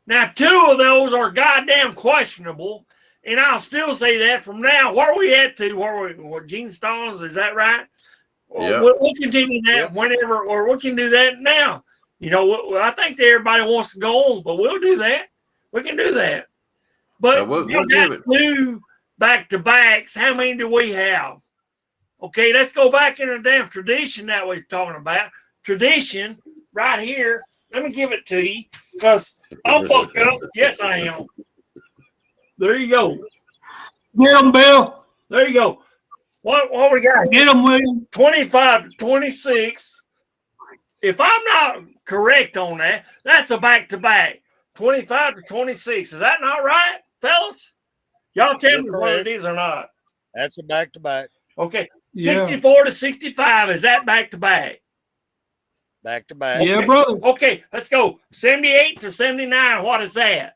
S3: Now, 2 of those are goddamn questionable, and I'll still say that from now. Where are we at to? Where Gene Stallings, is that right?
S1: Yeah.
S3: We'll continue that whenever, or we can do that now. You know, I think that everybody wants to go on, but we'll do that. We can do that. But
S1: we'll
S3: got 2 back-to-backs. How many do we have? Okay, let's go back in the damn tradition that we're talking about. Tradition right here. Let me give it to you because I'm fucked up. Yes, I am. There you go.
S5: Get them, Bill.
S3: There you go. What we got?
S5: Get them, William.
S3: 25 to 26. If I'm not correct on that, that's a back-to-back. 25 to 26. Is that not right, fellas? Y'all tell me whether it is or not.
S6: That's a back-to-back.
S3: Okay.
S5: Yeah.
S3: 54 to 65. Is that back-to-back?
S6: Back-to-back.
S5: Yeah, brother.
S3: Okay, let's go. 78 to 79. What is that?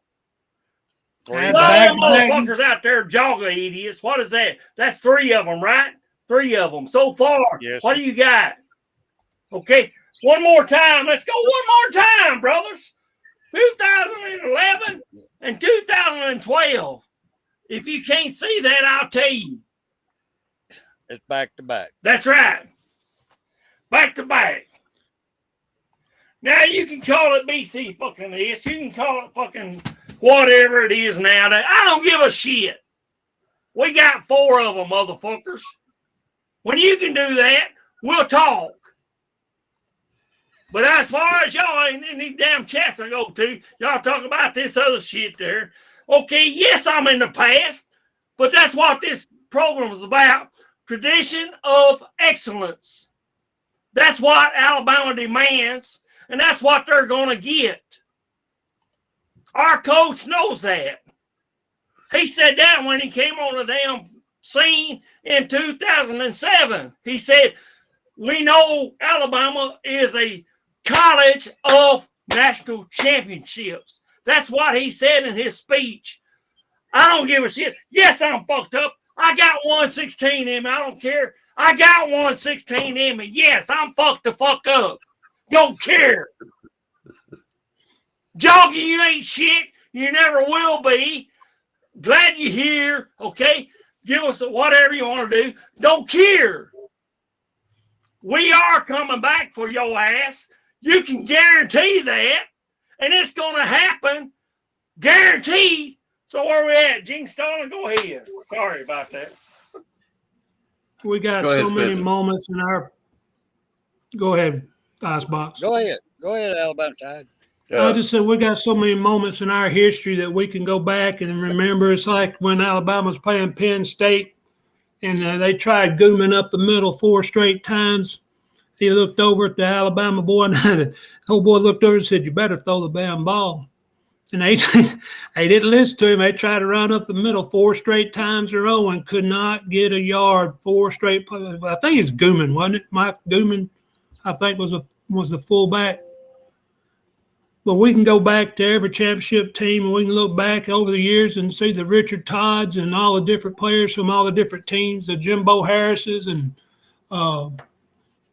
S5: That's
S3: All
S5: back
S3: them
S5: to back.
S3: motherfuckers out there jogging idiots. What is that? That's 3 of them, right? 3 of them so far.
S6: Yes,
S3: What
S6: sir.
S3: do you got? Okay, one more time. Let's go one more time, brothers. 2011 and 2012. If you can't see that, I'll tell you.
S6: It's back to back.
S3: That's right. Back to back. Now you can call it BC fucking this. You can call it fucking whatever it is nowadays. I don't give a shit. We got 4 of them, motherfuckers. When you can do that, we'll talk. But as far as y'all ain't any damn chats I go to, y'all talk about this other shit there. Okay, yes, I'm in the past, but that's what this program is about. Tradition of excellence. That's what Alabama demands, and that's what they're going to get. Our coach knows that. He said that when he came on the damn scene in 2007. He said, we know Alabama is a college of national championships. That's what he said in his speech. I don't give a shit. Yes, I'm fucked up. I got 116 in me. I don't care. I got 116 in me. Yes, I'm fucked the fuck up. Don't care. Joggy, you ain't shit. You never will be. Glad you're here. Okay? Give us whatever you want to do. Don't care. We are coming back for your ass. You can guarantee that. And it's going to happen. Guaranteed. So where we at? Gene Stalin, go ahead. Sorry about that.
S5: We got so many moments in our. Go ahead, Icebox.
S6: Go ahead, Alabama Tide.
S5: I just said we got so many moments in our history that we can go back and remember. It's like when Alabama was playing Penn State, and they tried Gooman up the middle 4 straight times. He looked over at the Alabama boy, and the old boy looked over and said, "You better throw the damn ball." And they didn't listen to him. They tried to run up the middle 4 straight times in a row and could not get a yard. 4 straight. I think it's Gooman, wasn't it? Mike Gooman, I think was the fullback. But we can go back to every championship team, and we can look back over the years and see the Richard Todds and all the different players from all the different teams, the Jimbo Harrises and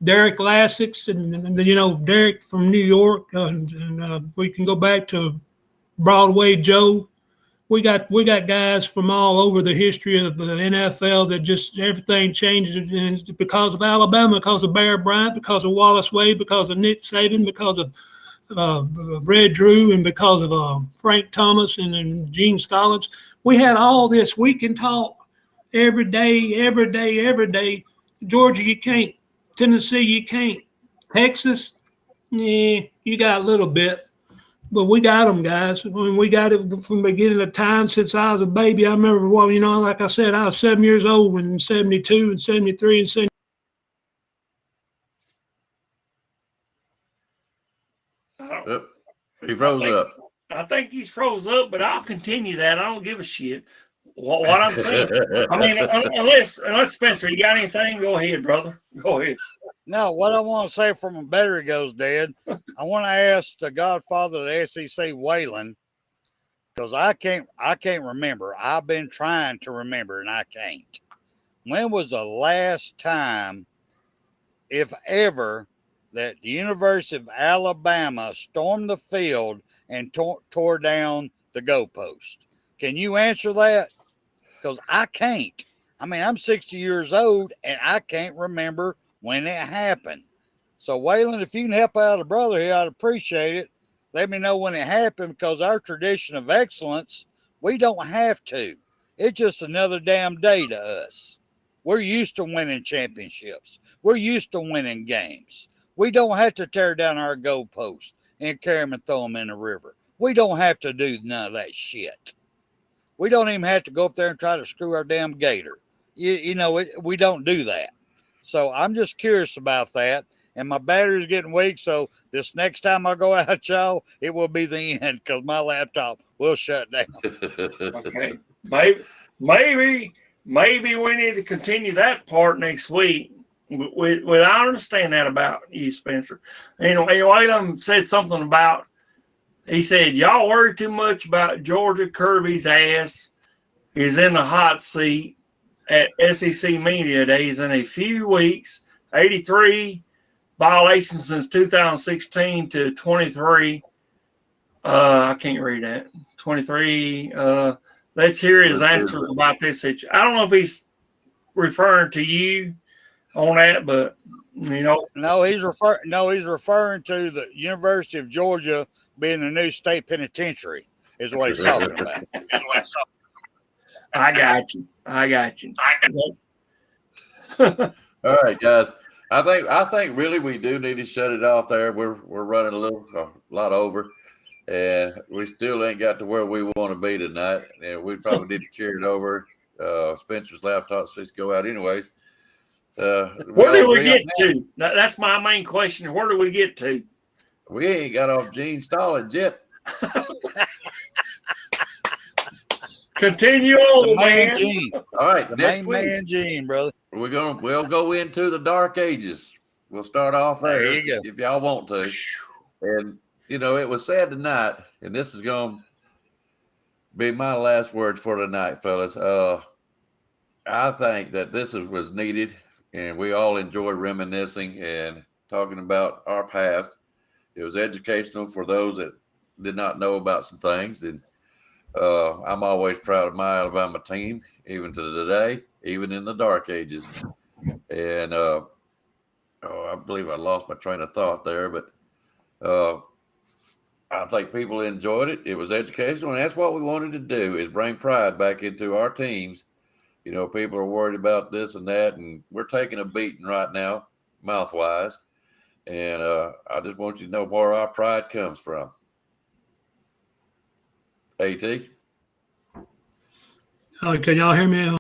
S5: Derek Lassicks and Derek from New York. And we can go back to Broadway Joe. We got guys from all over the history of the NFL that just everything changes, and it's because of Alabama, because of Bear Bryant, because of Wallace Wade, because of Nick Saban, because of Red Drew, and because of Frank Thomas and Gene Stallings. We had all this. We can talk every day. Georgia, you can't. Tennessee, you can't. Texas, you got a little bit. But we got them, guys. I mean, we got it from the beginning of time since I was a baby. I remember, like I said, I was 7 years old in 72 and 73 and 70.
S1: He froze up.
S3: I think he's froze up, but I'll continue that. I don't give a shit. What I'm saying. I mean, unless Spencer, you got anything? Go ahead, brother. Go ahead.
S6: No, what I want to say from a battery goes dead, I want to ask the godfather of the SEC, Waylon, because I can't remember. I've been trying to remember, and I can't. When was the last time, if ever, that the University of Alabama stormed the field and tore down the goalpost? Can you answer that? Because I can't. I mean, I'm 60 years old, and I can't remember when it happened. So, Waylon, if you can help out a brother here, I'd appreciate it. Let me know when it happened, because our tradition of excellence, we don't have to. It's just another damn day to us. We're used to winning championships. We're used to winning games. We don't have to tear down our goalposts and carry them and throw them in the river. We don't have to do none of that shit. We don't even have to go up there and try to screw our damn gator. We don't do that. So I'm just curious about that. And my battery's getting weak, so this next time I go out, y'all, it will be the end, because my laptop will shut down.
S3: Okay. Maybe we need to continue that part next week. I understand that about you, Spencer. Waylon said something about He said, y'all worry too much about Georgia. Kirby's ass is in the hot seat at SEC Media Days in a few weeks. 83 violations since 2016 to 23. I can't read that. 23. Let's hear his answers about this situation. I don't know if he's referring to you on that, but you know.
S6: No, he's referring to the University of Georgia being the new state penitentiary, is what he's talking about.
S3: I got you.
S1: All right, guys. I think really we do need to shut it off there. We're running a lot over, and we still ain't got to where we want to be tonight. And we probably need to carry it over. Spencer's laptop needs to go out anyways.
S3: Where do we get to? That's my main question. Where do we get to?
S1: We ain't got off Gene Stallings yet.
S3: Continue on, man.
S6: Gene.
S1: All right,
S6: The
S1: next
S6: main
S1: week
S6: man, Gene, brother.
S1: we'll go into the dark ages. We'll start off there,
S6: There you go.
S1: if y'all want to. And it was said tonight, and this is going to be my last words for tonight, fellas. I think that this was needed, and we all enjoy reminiscing and talking about our past. It was educational for those that did not know about some things, and I'm always proud of my Alabama team, even to today, even in the dark ages. And I believe I lost my train of thought there, but I think people enjoyed it. It was educational, and that's what we wanted to do, is bring pride back into our teams. People are worried about this and that, and we're taking a beating right now, mouth-wise. And I just want you to know where our pride comes from. AT?
S5: Can y'all hear me?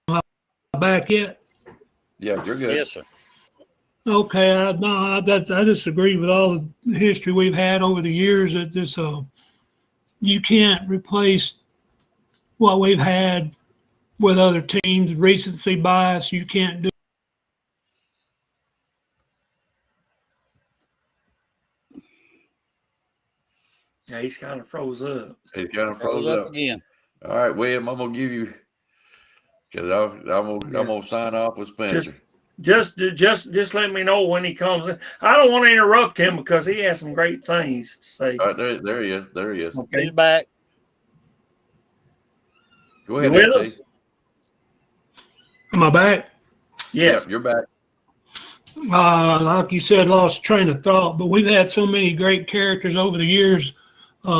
S5: Am I back yet?
S1: Yeah, you're good.
S6: Yes, sir.
S5: Okay, I disagree with all the history we've had over the years. That this, you can't replace what we've had with other teams. Recency bias, you can't do.
S3: Yeah, he's kind of froze up.
S1: He kind of froze up
S6: again.
S1: All right, William, I'm gonna give you, because I'm gonna sign off with Spencer.
S3: Just let me know when he comes in. I don't want to interrupt him because he has some great things to say.
S1: All right, there he is. There he is.
S3: Okay.
S6: He's back.
S1: Go ahead,
S3: You with
S1: AT.
S3: us?
S5: Am I back?
S3: Yes.
S1: Yeah, you're back.
S5: Like you said, lost train of thought, but we've had so many great characters over the years. I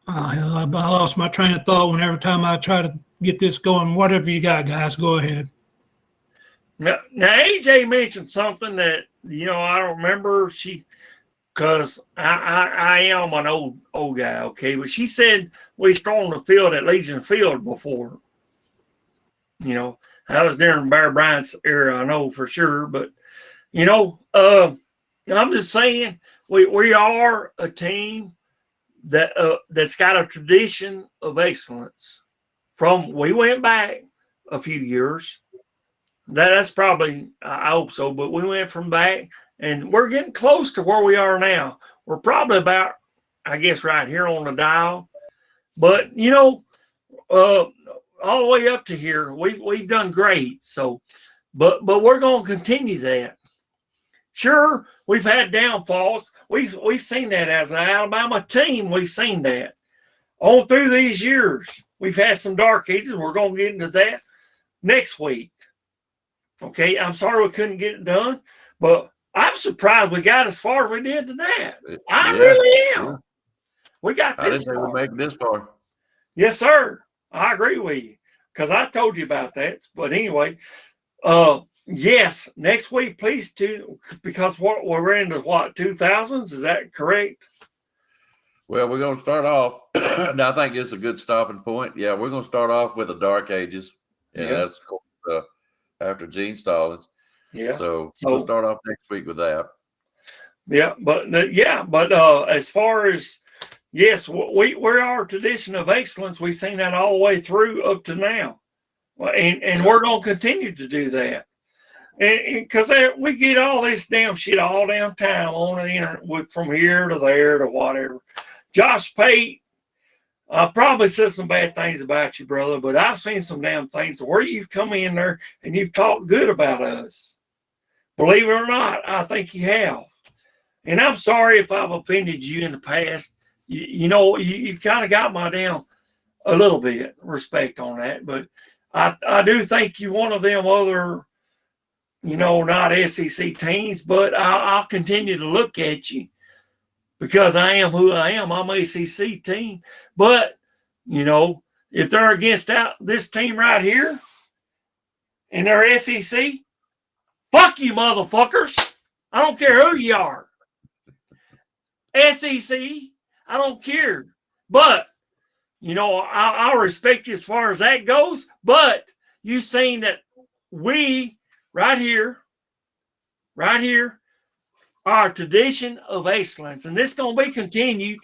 S5: lost my train of thought whenever time I try to get this going. Whatever you got, guys, go ahead.
S3: Now AJ mentioned something that I don't remember. Because I am an old guy, okay, but she said we stormed the field at Legion Field before. That was during Bear Bryant's era, I know for sure. But I'm just saying we are a team that's got a tradition of excellence. We went back a few years. That's probably, I hope so, but we went from back, and we're getting close to where we are now. We're probably about, I guess, right here on the dial. But all the way up to here, we've done great. So, but we're going to continue that. Sure, we've had downfalls. We've seen that as an Alabama team. We've seen that all through these years. We've had some dark ages. We're going to get into that next week. Okay, I'm sorry we couldn't get it done, but I'm surprised we got as far as we did tonight. I really am. We got this.
S1: I didn't think we'd make it this far.
S3: Yes, sir. I agree with you because I told you about that. But anyway, yes, next week, please do, because we're into 2000s. Is that correct?
S1: Well, we're going to start off. Now, I think it's a good stopping point. Yeah, we're going to start off with the Dark Ages, and that's after Gene Stallings.
S3: Yeah.
S1: So we'll start off next week with that.
S3: Yeah, but as far as we are a tradition of excellence. We've seen that all the way through up to now, and we're going to continue to do that. And because we get all this damn shit all damn time on the internet from here to there to whatever. Josh Pate, I probably said some bad things about you, brother, but I've seen some damn things where you've come in there and you've talked good about us. Believe it or not, I think you have. And I'm sorry if I've offended you in the past. You kind of got my damn a little bit respect on that, but I do think you one of them other, not SEC teams, but I'll continue to look at you because I am who I am. I'm ACC team. But, if they're against this team right here and they're SEC, fuck you, motherfuckers. I don't care who you are. SEC, I don't care. But, I'll respect you as far as that goes. But you saying that we right here, our tradition of excellence, and this is going to be continued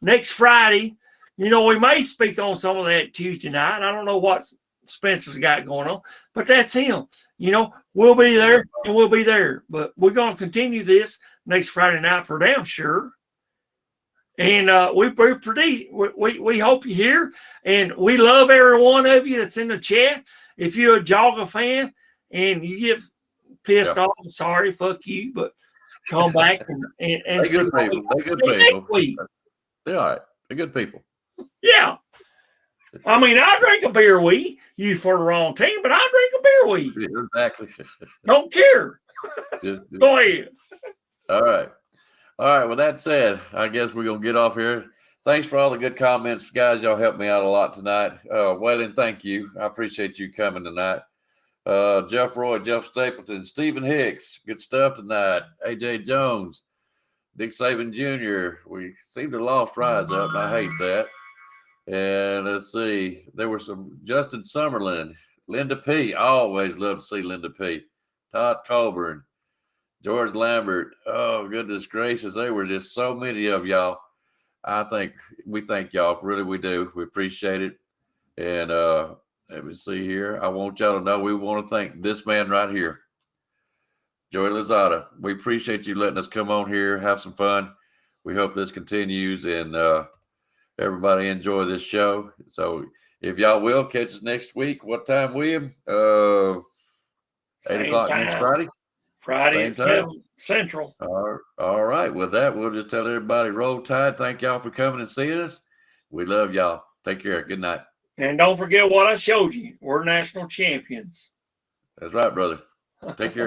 S3: next Friday. We may speak on some of that Tuesday night. I don't know what Spencer's got going on, but that's him. We'll be there and we'll be there. But we're going to continue this next Friday night for damn sure. And we hope you're here, and we love every one of you that's in the chat. If you're a Jogga fan and you get pissed off, sorry, fuck you, but come back and
S1: They're good people. They're good people.
S3: Next week.
S1: They're all right. They're good people.
S3: Yeah. I mean, I drink a beer with you for the wrong team, but I drink a beer with you.
S1: Exactly.
S3: Don't care. Go ahead.
S1: All right. All right. With that said, I guess we're going to get off here. Thanks for all the good comments, guys. Y'all helped me out a lot tonight. Waylon, thank you. I appreciate you coming tonight. Jeff Roy, Jeff Stapleton, Stephen Hicks, good stuff tonight. AJ Jones, Dick Saban Jr. We seem to lost Rise Up, and I hate that. And let's see, there were some Justin Summerlin, Linda P. I always love to see Linda P. Todd Colburn, George Lambert. Oh, goodness gracious. There were just so many of y'all. We thank y'all. Really, we do. We appreciate it. And let me see here. I want y'all to know we want to thank this man right here, Joey Lozada. We appreciate you letting us come on here, have some fun. We hope this continues and everybody enjoy this show. So if y'all will, catch us next week. What time, William? 8 o'clock next Friday?
S3: Friday at 7 Central.
S1: All right. With that, we'll just tell everybody roll tide. Thank y'all for coming and seeing us. We love y'all. Take care. Good night.
S3: And don't forget what I showed you. We're national champions.
S1: That's right, brother. Take care.